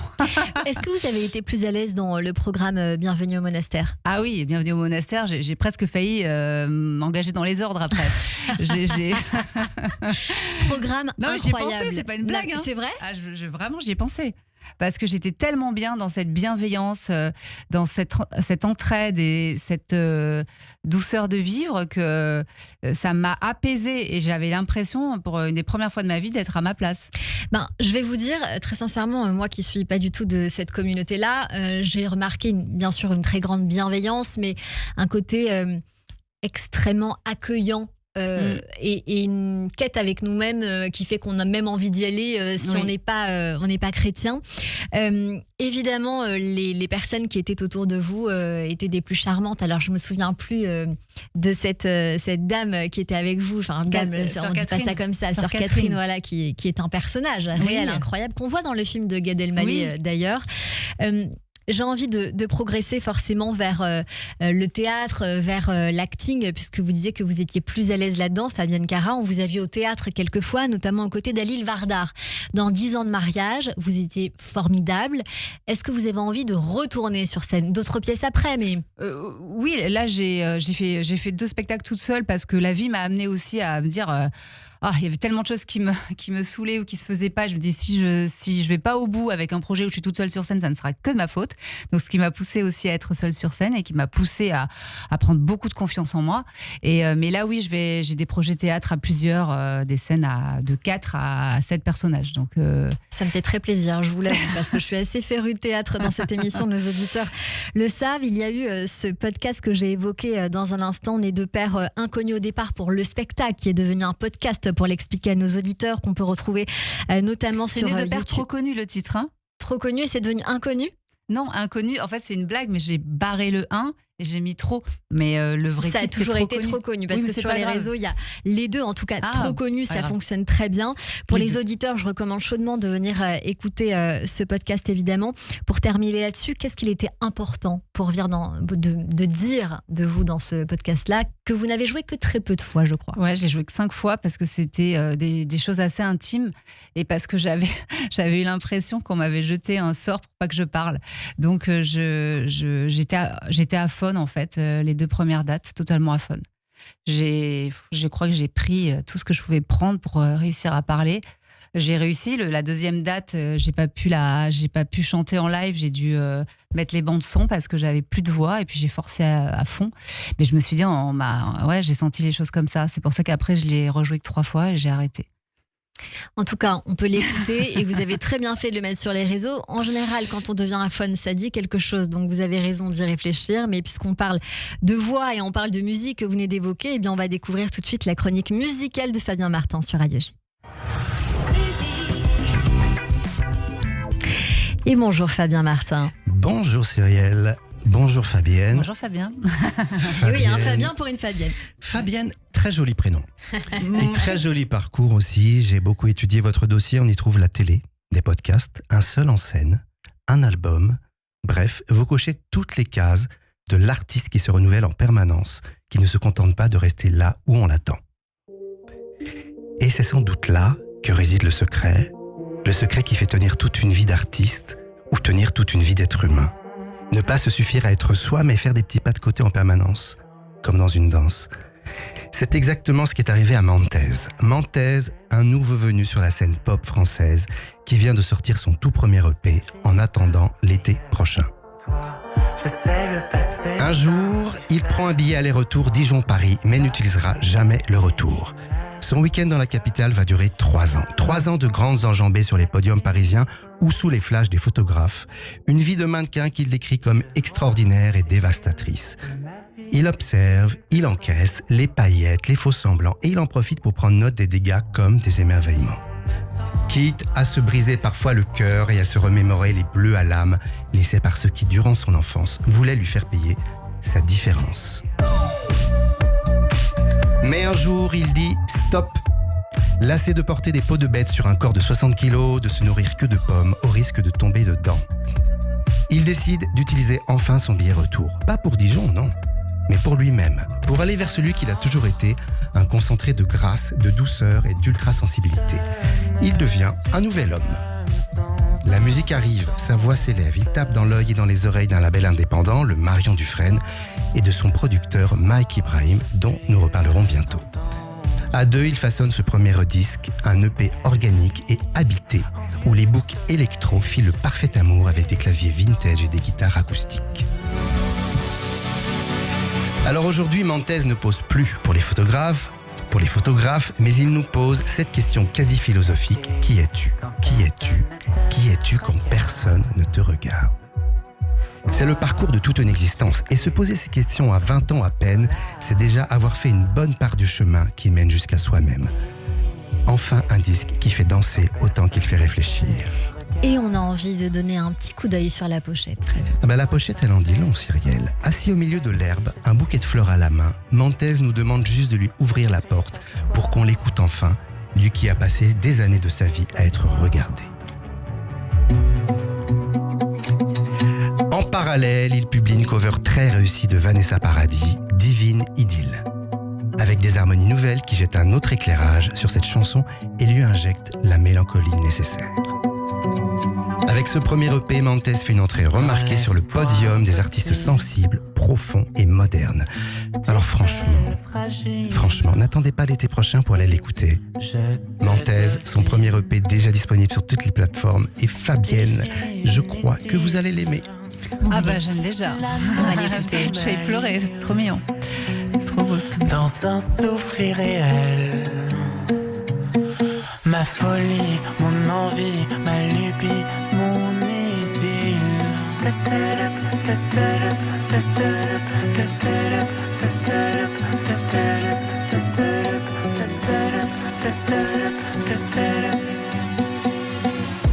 [SPEAKER 2] Est-ce que vous avez été plus à l'aise dans le programme Bienvenue au monastère ?
[SPEAKER 3] Ah oui, bienvenue au monastère. J'ai presque failli m'engager dans les ordres après.
[SPEAKER 2] Programme
[SPEAKER 3] non,
[SPEAKER 2] incroyable.
[SPEAKER 3] J'y ai pensé, c'est pas une blague.
[SPEAKER 2] C'est vrai ?
[SPEAKER 3] Ah, vraiment, j'y ai pensé. Parce que j'étais tellement bien dans cette bienveillance, dans cette entraide et cette douceur de vivre que ça m'a apaisée et j'avais l'impression, pour une des premières fois de ma vie, d'être à ma place.
[SPEAKER 2] Je vais vous dire, très sincèrement, moi qui ne suis pas du tout de cette communauté-là, j'ai remarqué bien sûr une très grande bienveillance, mais un côté extrêmement accueillant. Et une quête avec nous-mêmes qui fait qu'on a même envie d'y aller si on n'est pas chrétien. Évidemment, les personnes qui étaient autour de vous étaient des plus charmantes. Alors, je me souviens plus de cette dame qui était avec vous. Enfin, dame, on ne dit pas ça comme ça. Sœur Catherine, voilà, qui est un personnage réel, incroyable, qu'on voit dans le film de Gad Elmaleh d'ailleurs. J'ai envie de progresser forcément vers le théâtre, vers l'acting, puisque vous disiez que vous étiez plus à l'aise là-dedans, Fabienne Cara. On vous a vu au théâtre quelques fois, notamment aux côtés d'Halil Vardar. Dans 10 ans de mariage, vous étiez formidable. Est-ce que vous avez envie de retourner sur scène ? D'autres pièces après, mais...
[SPEAKER 3] Oui, là, j'ai fait 2 spectacles toute seule parce que la vie m'a amenée aussi à me dire... il y avait tellement de choses qui me saoulaient ou qui se faisaient pas. Je me dis, si je vais pas au bout avec un projet où je suis toute seule sur scène, ça ne sera que de ma faute. Donc, ce qui m'a poussée aussi à être seule sur scène et qui m'a poussée à prendre beaucoup de confiance en moi. Mais là, oui, j'ai des projets théâtre à plusieurs, des scènes de 4 à 7 personnages. Donc,
[SPEAKER 2] ça me fait très plaisir, je vous l'avoue, parce que je suis assez férue de théâtre dans cette émission. Nos auditeurs le savent. Il y a eu ce podcast que j'ai évoqué dans un instant, Né de pères inconnus au départ pour le spectacle, qui est devenu un podcast pour l'expliquer à nos auditeurs, qu'on peut retrouver notamment sur YouTube.
[SPEAKER 3] C'est Né de pères trop connu le titre, hein ?
[SPEAKER 2] Trop connu et c'est devenu inconnu ?
[SPEAKER 3] Non, inconnu. En fait, c'est une blague, mais j'ai barré le 1 et j'ai mis trop. Mais le vrai
[SPEAKER 2] titre,
[SPEAKER 3] c'est
[SPEAKER 2] toujours été trop connu. Parce que sur les réseaux, il y a les deux. En tout cas, trop connu, ça fonctionne très bien. Pour les auditeurs, je recommande chaudement de venir écouter ce podcast, évidemment. Pour terminer là-dessus, qu'est-ce qu'il était important pour venir de dire de vous dans ce podcast-là, que vous n'avez joué que très peu de fois, je crois.
[SPEAKER 3] Ouais, j'ai joué que 5 fois parce que c'était des choses assez intimes et parce que j'avais eu l'impression qu'on m'avait jeté un sort pour pas que je parle. Donc, j'étais à fond. En fait, les 2 premières dates, totalement à fond. Je crois que j'ai pris tout ce que je pouvais prendre pour réussir à parler. J'ai réussi. La deuxième date, j'ai pas pu chanter en live. J'ai dû mettre les bandes son parce que j'avais plus de voix et puis j'ai forcé à fond. Mais je me suis dit, j'ai senti les choses comme ça. C'est pour ça qu'après, je l'ai rejoué que 3 fois et j'ai arrêté.
[SPEAKER 2] En tout cas, on peut l'écouter et vous avez très bien fait de le mettre sur les réseaux. En général, quand on devient un fun, ça dit quelque chose, donc vous avez raison d'y réfléchir. Mais puisqu'on parle de voix et on parle de musique que vous venez d'évoquer, eh bien on va découvrir tout de suite la chronique musicale de Fabien Martin sur Radio J. Et bonjour Fabien Martin.
[SPEAKER 8] Bonjour Cyrielle. Bonjour Fabienne.
[SPEAKER 3] Bonjour Fabien.
[SPEAKER 2] Oui, Fabien pour une Fabienne.
[SPEAKER 8] Fabienne, très joli prénom. Et très joli parcours aussi. J'ai beaucoup étudié votre dossier. On y trouve la télé, des podcasts, un seul en scène, un album. Bref, vous cochez toutes les cases de l'artiste qui se renouvelle en permanence, qui ne se contente pas de rester là où on l'attend. Et c'est sans doute là que réside le secret qui fait tenir toute une vie d'artiste ou tenir toute une vie d'être humain. Ne pas se suffire à être soi, mais faire des petits pas de côté en permanence, comme dans une danse. C'est exactement ce qui est arrivé à Mantez. Mantez, un nouveau venu sur la scène pop française, qui vient de sortir son tout premier EP en attendant l'été prochain. Un jour, il prend un billet aller-retour Dijon-Paris, mais n'utilisera jamais le retour. Son week-end dans la capitale va durer 3 ans. 3 ans de grandes enjambées sur les podiums parisiens ou sous les flashs des photographes. Une vie de mannequin qu'il décrit comme extraordinaire et dévastatrice. Il observe, il encaisse les paillettes, les faux-semblants et il en profite pour prendre note des dégâts comme des émerveillements. Quitte à se briser parfois le cœur et à se remémorer les bleus à l'âme laissés par ceux qui, durant son enfance, voulaient lui faire payer sa différence. Mais un jour, il dit « Stop !» Lassé de porter des peaux de bête sur un corps de 60 kilos, de se nourrir que de pommes, au risque de tomber dedans. Il décide d'utiliser enfin son billet retour. Pas pour Dijon, non. mais pour lui-même, pour aller vers celui qu'il a toujours été, un concentré de grâce, de douceur et d'ultra-sensibilité. Il devient un nouvel homme. La musique arrive, sa voix s'élève, il tape dans l'œil et dans les oreilles d'un label indépendant, le Marion Dufresne, et de son producteur Mike Ibrahim, dont nous reparlerons bientôt. À deux, ils façonnent ce premier disque, un EP organique et habité, où les boucs électro filent le parfait amour avec des claviers vintage et des guitares acoustiques. Alors aujourd'hui, Montez ne pose plus pour les photographes, mais il nous pose cette question quasi philosophique. Qui es-tu ? Qui es-tu ? Qui es-tu quand personne ne te regarde ? C'est le parcours de toute une existence. Et se poser ces questions à 20 ans à peine, c'est déjà avoir fait une bonne part du chemin qui mène jusqu'à soi-même. Enfin, un disque qui fait danser autant qu'il fait réfléchir.
[SPEAKER 2] Et on a envie de donner un petit coup d'œil sur la pochette.
[SPEAKER 8] La pochette, elle en dit long, Cyrielle. Assis au milieu de l'herbe, un bouquet de fleurs à la main, Montez nous demande juste de lui ouvrir la porte pour qu'on l'écoute enfin, lui qui a passé des années de sa vie à être regardé. En parallèle, il publie une cover très réussie de Vanessa Paradis, Divine Idylle, avec des harmonies nouvelles qui jettent un autre éclairage sur cette chanson et lui injectent la mélancolie nécessaire. Avec ce premier EP, Montez fait une entrée remarquée sur le podium des artistes sensibles, profonds et modernes. Alors franchement, n'attendez pas l'été prochain pour aller l'écouter. Montez, son premier EP déjà disponible sur toutes les plateformes, et Fabienne, je crois que vous allez l'aimer.
[SPEAKER 3] Ah j'aime déjà. Allez écouter, je vais pleurer, c'est trop mignon. C'est trop beau ce que...
[SPEAKER 9] Dans un souffle irréel, ma folie, mon envie, ma lubie, mon idylle.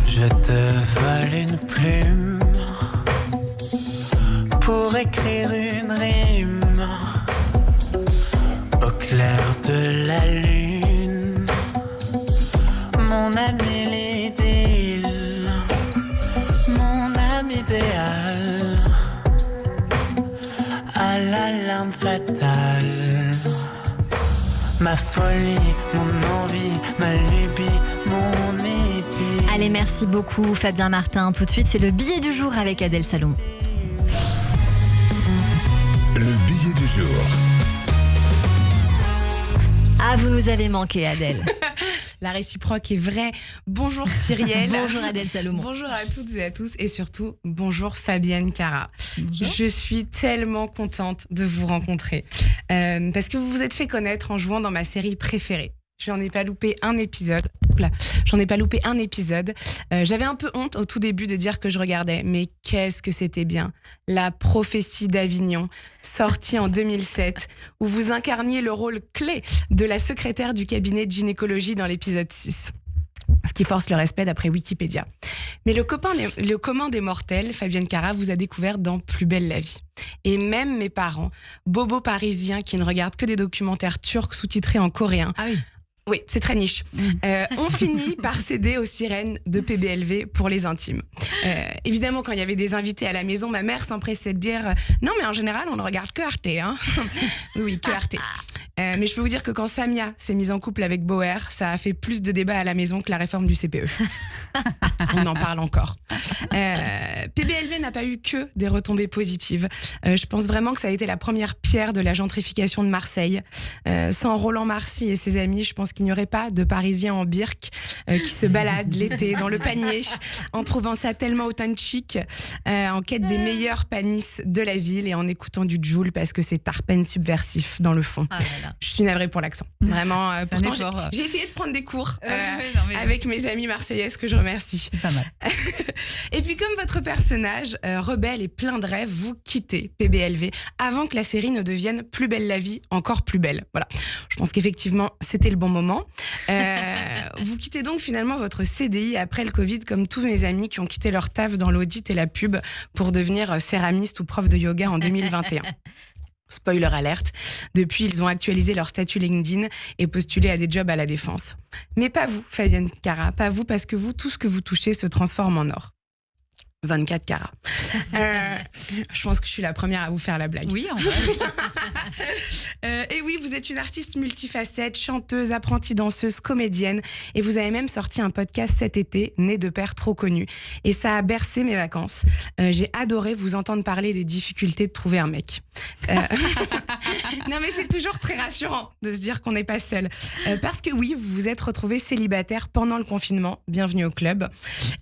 [SPEAKER 9] Je te vole une plume pour écrire une rime au clair de la lune. Mon ami l'idylle, mon âme idéale, à la lame fatale. Ma folie, mon envie, ma lubie, mon idylle.
[SPEAKER 2] Allez, merci beaucoup Fabien Martin. Tout de suite, c'est le billet du jour avec Adèle Salomon.
[SPEAKER 1] Le billet du jour.
[SPEAKER 2] Ah, vous nous avez manqué, Adèle.
[SPEAKER 5] La réciproque est vraie. Bonjour Cyrielle.
[SPEAKER 2] Bonjour Adèle Salomon.
[SPEAKER 5] Bonjour à toutes et à tous et surtout bonjour Fabienne Cara. Bonjour. Je suis tellement contente de vous rencontrer parce que vous vous êtes fait connaître en jouant dans ma série préférée. J'en ai pas loupé un épisode. J'avais un peu honte au tout début de dire que je regardais, mais qu'est-ce que c'était bien. La prophétie d'Avignon, sortie en 2007, où vous incarniez le rôle clé de la secrétaire du cabinet de gynécologie dans l'épisode 6. Ce qui force le respect d'après Wikipédia. Mais le commun des mortels, Fabienne Cara, vous a découvert dans Plus belle la vie. Et même mes parents, bobos parisiens qui ne regardent que des documentaires turcs sous-titrés en coréen, oui, c'est très niche. On finit par céder aux sirènes de PBLV pour les intimes. Évidemment, quand il y avait des invités à la maison, ma mère s'empressait de dire « Non, mais en général, on ne regarde que Arte. Hein. » Oui, que Arte. Mais je peux vous dire que quand Samia s'est mise en couple avec Bauer, ça a fait plus de débats à la maison que la réforme du CPE. On en parle encore. PBLV n'a pas eu que des retombées positives. Je pense vraiment que ça a été la première pierre de la gentrification de Marseille. Sans Roland Marcy et ses amis, je pense qu'il n'y aurait pas de Parisiens en birk qui se baladent l'été dans le panier en trouvant ça tellement authentique, en quête des meilleurs panisses de la ville et en écoutant du Jul parce que c'est à peine subversif dans le fond. Ah, voilà. Je suis navrée pour l'accent. Vraiment, pourtant j'ai essayé de prendre des cours avec mes amis marseillaises que je remercie.
[SPEAKER 3] C'est pas mal.
[SPEAKER 5] Et puis comme votre personnage, rebelle et plein de rêves, vous quittez PBLV avant que la série ne devienne Plus belle la vie, encore plus belle. Voilà. Je pense qu'effectivement, c'était le bon moment. Vous quittez donc finalement votre CDI après le Covid, comme tous mes amis qui ont quitté leur taf dans l'audit et la pub pour devenir céramiste ou prof de yoga en 2021. Spoiler alerte, depuis ils ont actualisé leur statut LinkedIn et postulé à des jobs à la Défense. Mais pas vous, Fabienne Cara, pas vous, parce que vous, tout ce que vous touchez se transforme en or.
[SPEAKER 10] 24 carats. Je pense que je suis la première à vous faire la blague.
[SPEAKER 3] Oui, en vrai.
[SPEAKER 10] Et oui, vous êtes une artiste multifacette, chanteuse, apprentie danseuse, comédienne. Et vous avez même sorti un podcast cet été, Né de pères trop connus. Et ça a bercé mes vacances. J'ai adoré vous entendre parler des difficultés de trouver un mec. Non mais c'est toujours très rassurant de se dire qu'on n'est pas seul. Parce que oui, vous vous êtes retrouvée célibataire pendant le confinement. Bienvenue au club.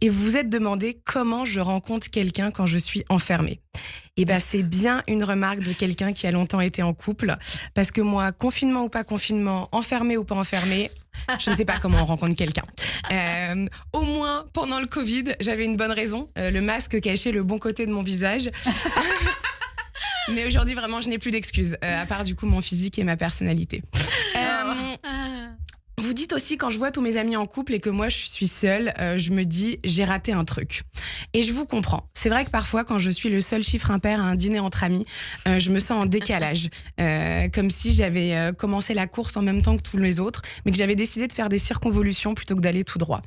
[SPEAKER 10] Et vous vous êtes demandé comment je rencontre quelqu'un quand je suis enfermée. Et ben c'est bien une remarque de quelqu'un qui a longtemps été en couple. Parce que moi, confinement ou pas confinement, enfermé ou pas enfermé, je ne sais pas comment on rencontre quelqu'un. Au moins, pendant le Covid, j'avais une bonne raison. Le masque cachait le bon côté de mon visage. Mais aujourd'hui, vraiment, je n'ai plus d'excuses, à part du coup mon physique et ma personnalité. Vous dites aussi, quand je vois tous mes amis en couple et que moi je suis seule, je me dis j'ai raté un truc. Et je vous comprends. C'est vrai que parfois, quand je suis le seul chiffre impair à un dîner entre amis, je me sens en décalage. Comme si j'avais commencé la course en même temps que tous les autres, mais que j'avais décidé de faire des circonvolutions plutôt que d'aller tout droit.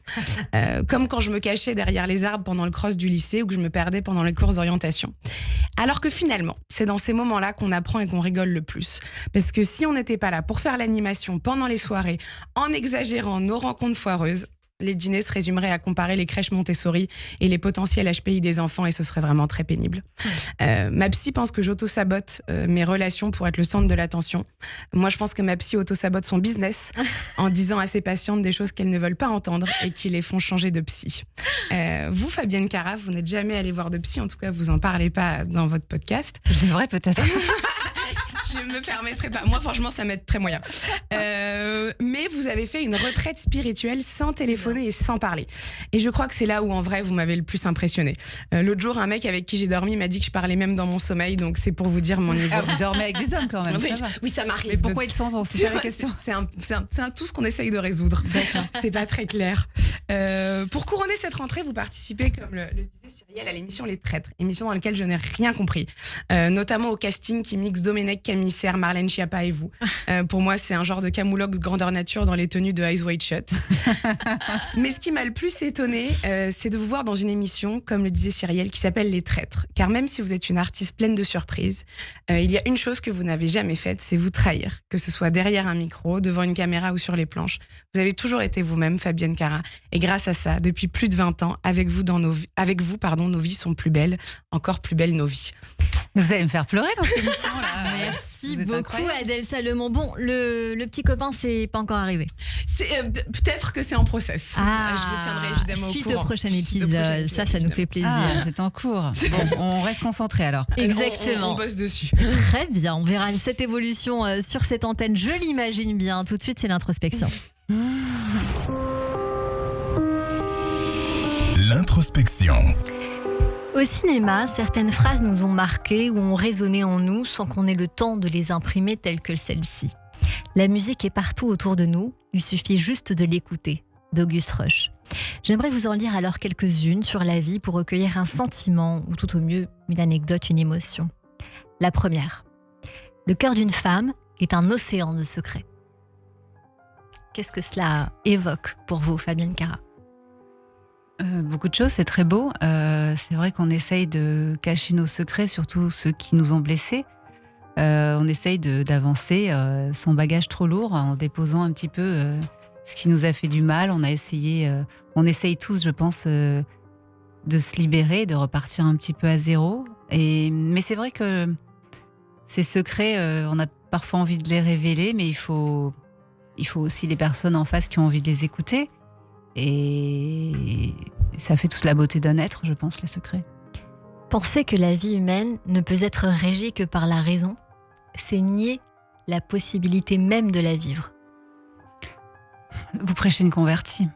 [SPEAKER 10] Comme quand je me cachais derrière les arbres pendant le cross du lycée ou que je me perdais pendant les courses d'orientation. Alors que finalement, c'est dans ces moments-là qu'on apprend et qu'on rigole le plus. Parce que si on n'était pas là pour faire l'animation pendant les soirées, en exagérant nos rencontres foireuses, les dîners se résumeraient à comparer les crèches Montessori et les potentiels HPI des enfants et ce serait vraiment très pénible. Ma psy pense que j'auto-sabote mes relations pour être le centre de l'attention. Moi, je pense que ma psy auto-sabote son business en disant à ses patientes des choses qu'elles ne veulent pas entendre et qui les font changer de psy. Vous, Fabienne Cara, vous n'êtes jamais allée voir de psy, en tout cas, vous en parlez pas dans votre podcast.
[SPEAKER 3] Je devrais peut-être.
[SPEAKER 10] Je me permettrai pas. Moi, franchement, ça m'aide très moyen. Mais vous avez fait une retraite spirituelle sans téléphoner et sans parler. Et je crois que c'est là où, en vrai, vous m'avez le plus impressionné. L'autre jour, un mec avec qui j'ai dormi m'a dit que je parlais même dans mon sommeil. Donc, c'est pour vous dire mon niveau.
[SPEAKER 3] Ah, vous dormez avec des hommes quand même.
[SPEAKER 10] Oui,
[SPEAKER 3] ça va.
[SPEAKER 10] oui, ça m'arrive.
[SPEAKER 3] Mais pourquoi ils s'en vont? C'est ça la question.
[SPEAKER 10] C'est un tout ce qu'on essaye de résoudre. C'est pas très clair. Pour couronner cette rentrée, vous participez, comme le disait Cyrielle, à l'émission Les Traîtres, émission dans laquelle je n'ai rien compris. Notamment au casting qui mixe Domenech, Camille Serre, Marlène Schiappa et vous. Pour moi, c'est un genre de camoulox grandeur nature dans les tenues de Eyes Wide Shut. Mais ce qui m'a le plus étonnée, c'est de vous voir dans une émission, comme le disait Cyrielle, qui s'appelle Les Traîtres. Car même si vous êtes une artiste pleine de surprises, il y a une chose que vous n'avez jamais faite, c'est vous trahir. Que ce soit derrière un micro, devant une caméra ou sur les planches. Vous avez toujours été vous-même, Fabienne Cara. Et grâce à ça, depuis plus de 20 ans, avec vous, nos vies sont plus belles, encore plus belles nos vies.
[SPEAKER 3] Vous allez me faire pleurer dans cette émission-là.
[SPEAKER 2] Merci beaucoup, Adèle Salomon. Bon, le petit copain, c'est pas encore arrivé.
[SPEAKER 10] Peut-être que c'est en process. Je vous tiendrai évidemment
[SPEAKER 2] suite
[SPEAKER 10] au courant.
[SPEAKER 2] Au prochain épisode. Ça nous fait plaisir.
[SPEAKER 3] C'est en cours. Bon, on reste concentré alors.
[SPEAKER 2] Exactement.
[SPEAKER 10] On bosse dessus.
[SPEAKER 2] Très bien. On verra cette évolution sur cette antenne. Je l'imagine bien. Tout de suite, c'est l'introspection.
[SPEAKER 1] L'introspection.
[SPEAKER 2] Au cinéma, certaines phrases nous ont marquées ou ont résonné en nous sans qu'on ait le temps de les imprimer telles que celle-ci. La musique est partout autour de nous, il suffit juste de l'écouter, d'Auguste Rush. J'aimerais vous en lire alors quelques-unes sur la vie pour recueillir un sentiment ou tout au mieux une anecdote, une émotion. La première. Le cœur d'une femme est un océan de secrets. Qu'est-ce que cela évoque pour vous, Fabienne Cara ?
[SPEAKER 3] Beaucoup de choses, c'est très beau. C'est vrai qu'on essaye de cacher nos secrets, surtout ceux qui nous ont blessés. On essaye d'avancer sans bagage trop lourd, en déposant un petit peu ce qui nous a fait du mal. On essaye tous, je pense, de se libérer, de repartir un petit peu à zéro. Mais c'est vrai que ces secrets, on a parfois envie de les révéler, mais il faut aussi les personnes en face qui ont envie de les écouter. Et ça fait toute la beauté d'un être, je pense, les secrets.
[SPEAKER 2] Penser que la vie humaine ne peut être régie que par la raison, c'est nier la possibilité même de la vivre.
[SPEAKER 3] Vous prêchez une convertie.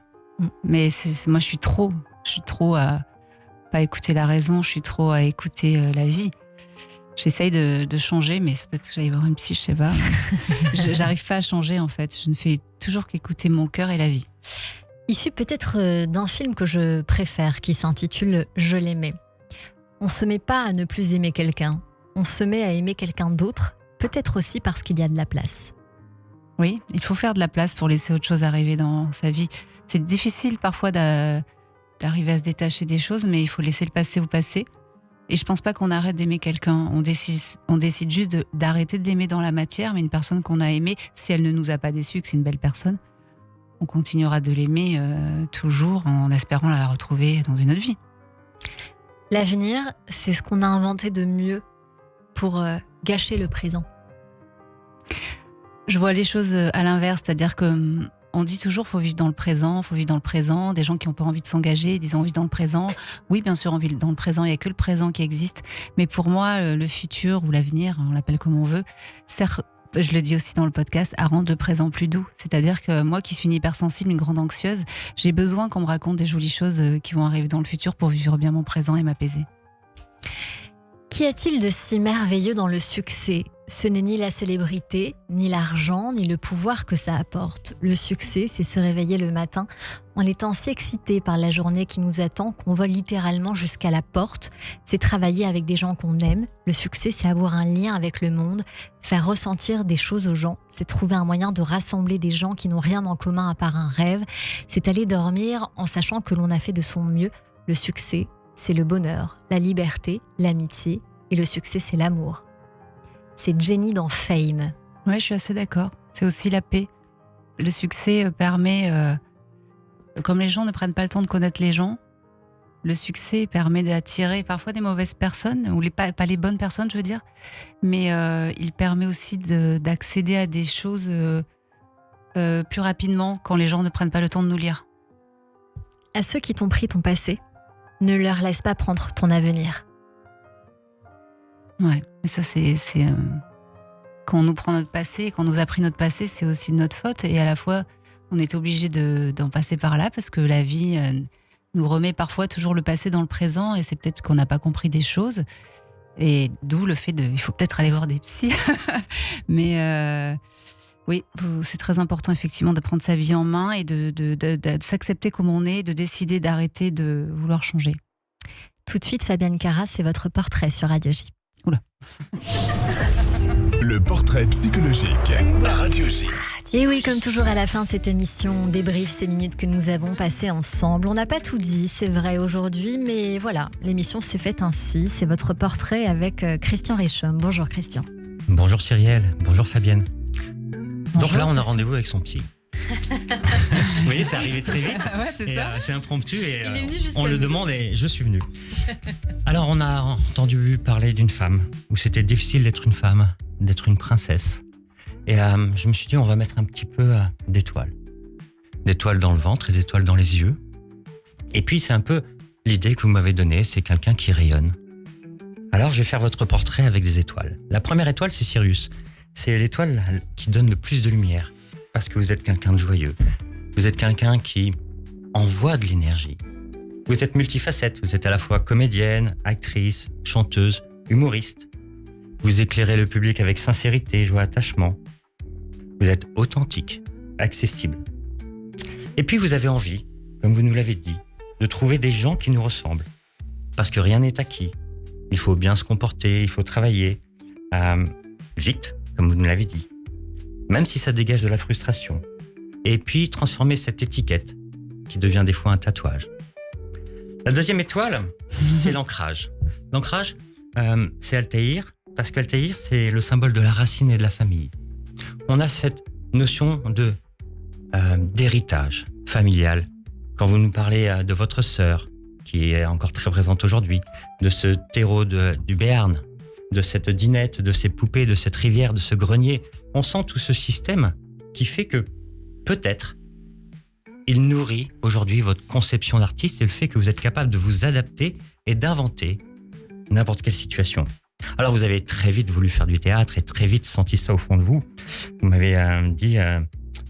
[SPEAKER 3] Mais moi, je suis trop à pas écouter la raison, je suis trop à écouter la vie. J'essaye de changer, mais peut-être que j'aille voir une psy, je sais pas. J'arrive pas à changer, en fait. Je ne fais toujours qu'écouter mon cœur et la vie.
[SPEAKER 2] Issu peut-être d'un film que je préfère, qui s'intitule « Je l'aimais ». On se met pas à ne plus aimer quelqu'un, on se met à aimer quelqu'un d'autre, peut-être aussi parce qu'il y a de la place.
[SPEAKER 3] Oui, il faut faire de la place pour laisser autre chose arriver dans sa vie. C'est difficile parfois d'arriver à se détacher des choses, mais il faut laisser le passé au passé. Et je pense pas qu'on arrête d'aimer quelqu'un. On décide juste d'arrêter de l'aimer dans la matière, mais une personne qu'on a aimée, si elle ne nous a pas déçus, que c'est une belle personne, on continuera de l'aimer toujours en espérant la retrouver dans une autre vie.
[SPEAKER 2] L'avenir, c'est ce qu'on a inventé de mieux pour gâcher le présent.
[SPEAKER 3] Je vois les choses à l'inverse, c'est-à-dire que on dit toujours faut vivre dans le présent, des gens qui n'ont pas envie de s'engager disent on vit dans le présent. Oui, bien sûr, on vit dans le présent, il n'y a que le présent qui existe, mais pour moi, le futur ou l'avenir, on l'appelle comme on veut, sert, je le dis aussi dans le podcast, à rendre le présent plus doux. C'est-à-dire que moi qui suis une hypersensible, une grande anxieuse, j'ai besoin qu'on me raconte des jolies choses qui vont arriver dans le futur pour vivre bien mon présent et m'apaiser.
[SPEAKER 2] Qu'y a-t-il de si merveilleux dans le succès ? Ce n'est ni la célébrité, ni l'argent, ni le pouvoir que ça apporte. Le succès, c'est se réveiller le matin en étant si excité par la journée qui nous attend qu'on vole littéralement jusqu'à la porte. C'est travailler avec des gens qu'on aime. Le succès, c'est avoir un lien avec le monde, faire ressentir des choses aux gens. C'est trouver un moyen de rassembler des gens qui n'ont rien en commun à part un rêve. C'est aller dormir en sachant que l'on a fait de son mieux. Le succès, c'est le bonheur, la liberté, l'amitié. Et le succès, c'est l'amour. C'est Jenny dans Fame.
[SPEAKER 3] Ouais, je suis assez d'accord. C'est aussi la paix. Le succès permet, comme les gens ne prennent pas le temps de connaître les gens, le succès permet d'attirer parfois des mauvaises personnes, ou pas les bonnes personnes, je veux dire, mais il permet aussi d'accéder à des choses plus rapidement quand les gens ne prennent pas le temps de nous lire.
[SPEAKER 2] À ceux qui t'ont pris ton passé, ne leur laisse pas prendre ton avenir.
[SPEAKER 3] Ouais, et ça c'est quand on nous prend notre passé, quand on nous a pris notre passé, c'est aussi de notre faute, et à la fois on est obligé d'en passer par là parce que la vie nous remet parfois toujours le passé dans le présent, et c'est peut-être qu'on n'a pas compris des choses, et d'où le fait il faut peut-être aller voir des psys. Mais oui, c'est très important effectivement de prendre sa vie en main et de s'accepter comme on est, de décider d'arrêter de vouloir changer.
[SPEAKER 2] Tout de suite, Fabienne Carras, c'est votre portrait sur Radio J.
[SPEAKER 3] Oula.
[SPEAKER 1] Le portrait psychologique. Radio J.
[SPEAKER 2] Et oui, comme toujours à la fin de cette émission, on débriefe ces minutes que nous avons passées ensemble. On n'a pas tout dit, c'est vrai aujourd'hui, mais voilà, l'émission s'est faite ainsi. C'est votre portrait avec Christian Richomme. Bonjour Christian.
[SPEAKER 11] Bonjour Cyrielle, bonjour Fabienne.
[SPEAKER 3] Bonjour,
[SPEAKER 11] donc là, on a
[SPEAKER 3] Christian.
[SPEAKER 11] rendez-vous avec son psy. Vous voyez, c'est arrivé très vite.
[SPEAKER 3] Ouais, c'est ça.
[SPEAKER 11] C'est impromptu et
[SPEAKER 2] Il est venu jusqu'à
[SPEAKER 11] on le
[SPEAKER 2] nous.
[SPEAKER 11] demande et je suis venu. Alors, on a entendu parler d'une femme où c'était difficile d'être une femme, d'être une princesse. Et je me suis dit, on va mettre un petit peu d'étoiles. D'étoiles dans le ventre et d'étoiles dans les yeux. Et puis, c'est un peu l'idée que vous m'avez donnée, c'est quelqu'un qui rayonne. Alors, je vais faire votre portrait avec des étoiles. La première étoile, c'est Sirius. C'est l'étoile qui donne le plus de lumière. Parce que vous êtes quelqu'un de joyeux. Vous êtes quelqu'un qui envoie de l'énergie. Vous êtes multifacette. Vous êtes à la fois comédienne, actrice, chanteuse, humoriste. Vous éclairez le public avec sincérité, joie, attachement. Vous êtes authentique, accessible. Et puis vous avez envie, comme vous nous l'avez dit, de trouver des gens qui nous ressemblent. Parce que rien n'est acquis. Il faut bien se comporter, il faut travailler vite, comme vous nous l'avez dit. Même si ça dégage de la frustration. Et puis transformer cette étiquette, qui devient des fois un tatouage. La deuxième étoile, c'est l'ancrage. L'ancrage, c'est Altaïr, parce qu'Altaïr, c'est le symbole de la racine et de la famille. On a cette notion d'héritage familial. Quand vous nous parlez de votre sœur, qui est encore très présente aujourd'hui, de ce terreau du Béarn, de cette dinette, de ces poupées, de cette rivière, de ce grenier, on sent tout ce système qui fait que, peut-être, il nourrit aujourd'hui votre conception d'artiste et le fait que vous êtes capable de vous adapter et d'inventer n'importe quelle situation. Alors vous avez très vite voulu faire du théâtre et très vite senti ça au fond de vous. Vous m'avez dit,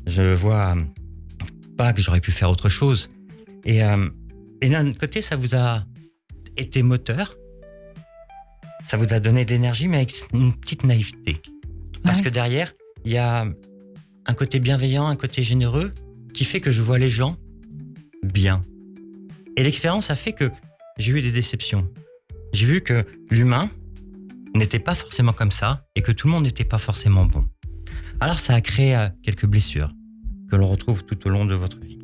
[SPEAKER 11] je vois pas que j'aurais pu faire autre chose. Et d'un côté, ça vous a été moteur, ça vous a donné de l'énergie, mais avec une petite naïveté. Parce que derrière, il y a un côté bienveillant, un côté généreux, qui fait que je vois les gens bien. Et l'expérience a fait que j'ai eu des déceptions. J'ai vu que l'humain n'était pas forcément comme ça et que tout le monde n'était pas forcément bon. Alors ça a créé quelques blessures que l'on retrouve tout au long de votre vie.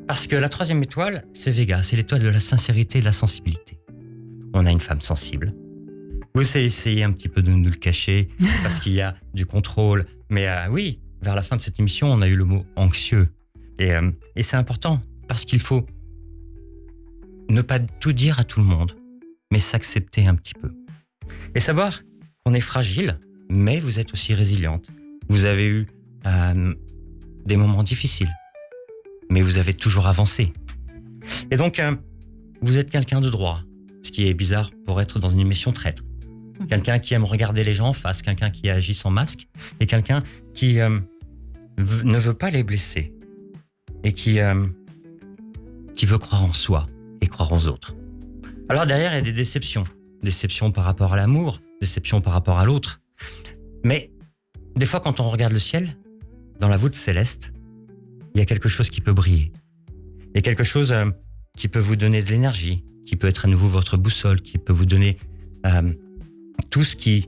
[SPEAKER 11] Parce que la 3e étoile, c'est Vega, c'est l'étoile de la sincérité et de la sensibilité. On a une femme sensible. Vous essayez un petit peu de nous le cacher parce qu'il y a du contrôle. Mais oui, vers la fin de cette émission, on a eu le mot anxieux. Et c'est important parce qu'il faut ne pas tout dire à tout le monde, mais s'accepter un petit peu. Et savoir qu'on est fragile, mais vous êtes aussi résiliente. Vous avez eu des moments difficiles, mais vous avez toujours avancé. Et donc, vous êtes quelqu'un de droit, ce qui est bizarre pour être dans une émission traître. Quelqu'un qui aime regarder les gens en face, quelqu'un qui agit sans masque, et quelqu'un qui ne veut pas les blesser, et qui veut croire en soi et croire aux autres. Alors derrière, il y a des déceptions. Déceptions par rapport à l'amour, déceptions par rapport à l'autre. Mais des fois, quand on regarde le ciel, dans la voûte céleste, il y a quelque chose qui peut briller. Il y a quelque chose qui peut vous donner de l'énergie, qui peut être à nouveau votre boussole, qui peut vous donner tout ce qui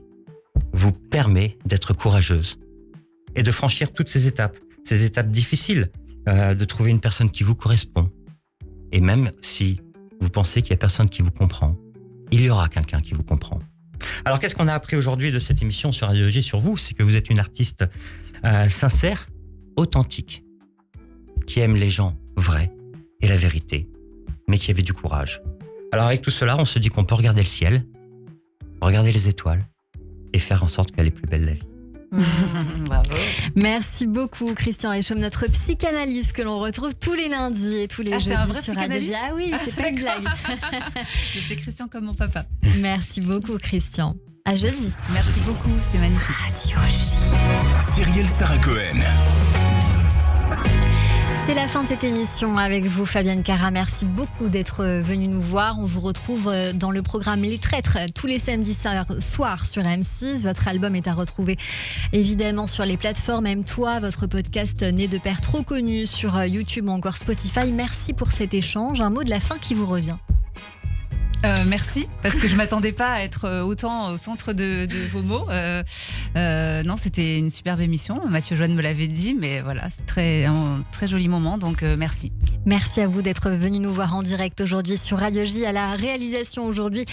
[SPEAKER 11] vous permet d'être courageuse et de franchir toutes ces étapes difficiles, de trouver une personne qui vous correspond. Et même si vous pensez qu'il n'y a personne qui vous comprend, il y aura quelqu'un qui vous comprend. Alors qu'est-ce qu'on a appris aujourd'hui de cette émission sur Radio J sur vous? C'est que vous êtes une artiste sincère, authentique, qui aime les gens vrais et la vérité, mais qui avait du courage. Alors avec tout cela, on se dit qu'on peut regarder le ciel, regarder les étoiles et faire en sorte qu'elle est plus belle la vie.
[SPEAKER 2] Bravo. Merci beaucoup Christian Richomme, notre psychanalyste que l'on retrouve tous les lundis et tous les jeudis sur Radio J. Ah oui, c'est pas une blague.
[SPEAKER 3] Je fais Christian comme mon papa.
[SPEAKER 2] Merci beaucoup Christian. À jeudi.
[SPEAKER 3] Merci beaucoup, c'est magnifique.
[SPEAKER 2] Radio J.
[SPEAKER 1] Cyrielle Sarah Cohen.
[SPEAKER 2] C'est la fin de cette émission avec vous, Fabienne Cara. Merci beaucoup d'être venue nous voir. On vous retrouve dans le programme Les Traîtres tous les samedis soirs sur M6. Votre album est à retrouver évidemment sur les plateformes M-Toi, votre podcast Né de Père trop connu sur YouTube ou encore Spotify. Merci pour cet échange. Un mot de la fin qui vous revient.
[SPEAKER 3] Merci, parce que je ne m'attendais pas à être autant au centre de vos mots. Non, c'était une superbe émission. Mathieu Joanne me l'avait dit, mais voilà, c'est un très joli moment, donc merci.
[SPEAKER 2] Merci à vous d'être venu nous voir en direct aujourd'hui sur Radio J. À la réalisation aujourd'hui,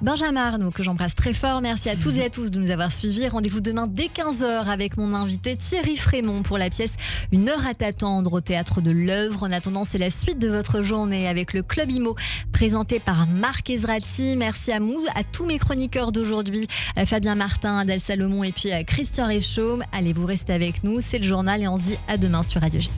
[SPEAKER 2] Benjamin Arnaud, que j'embrasse très fort. Merci à toutes et à tous de nous avoir suivis. Rendez-vous demain dès 15h avec mon invité Thierry Frémont pour la pièce Une heure à t'attendre au Théâtre de l'Œuvre. En attendant, c'est la suite de votre journée avec le Club Imo présenté par Marc Ezrati. Merci à tous mes chroniqueurs d'aujourd'hui, Fabien Martin, Adèle Salomon et puis Christian Richomme. Allez, vous restez avec nous, c'est le journal et on se dit à demain sur Radio J.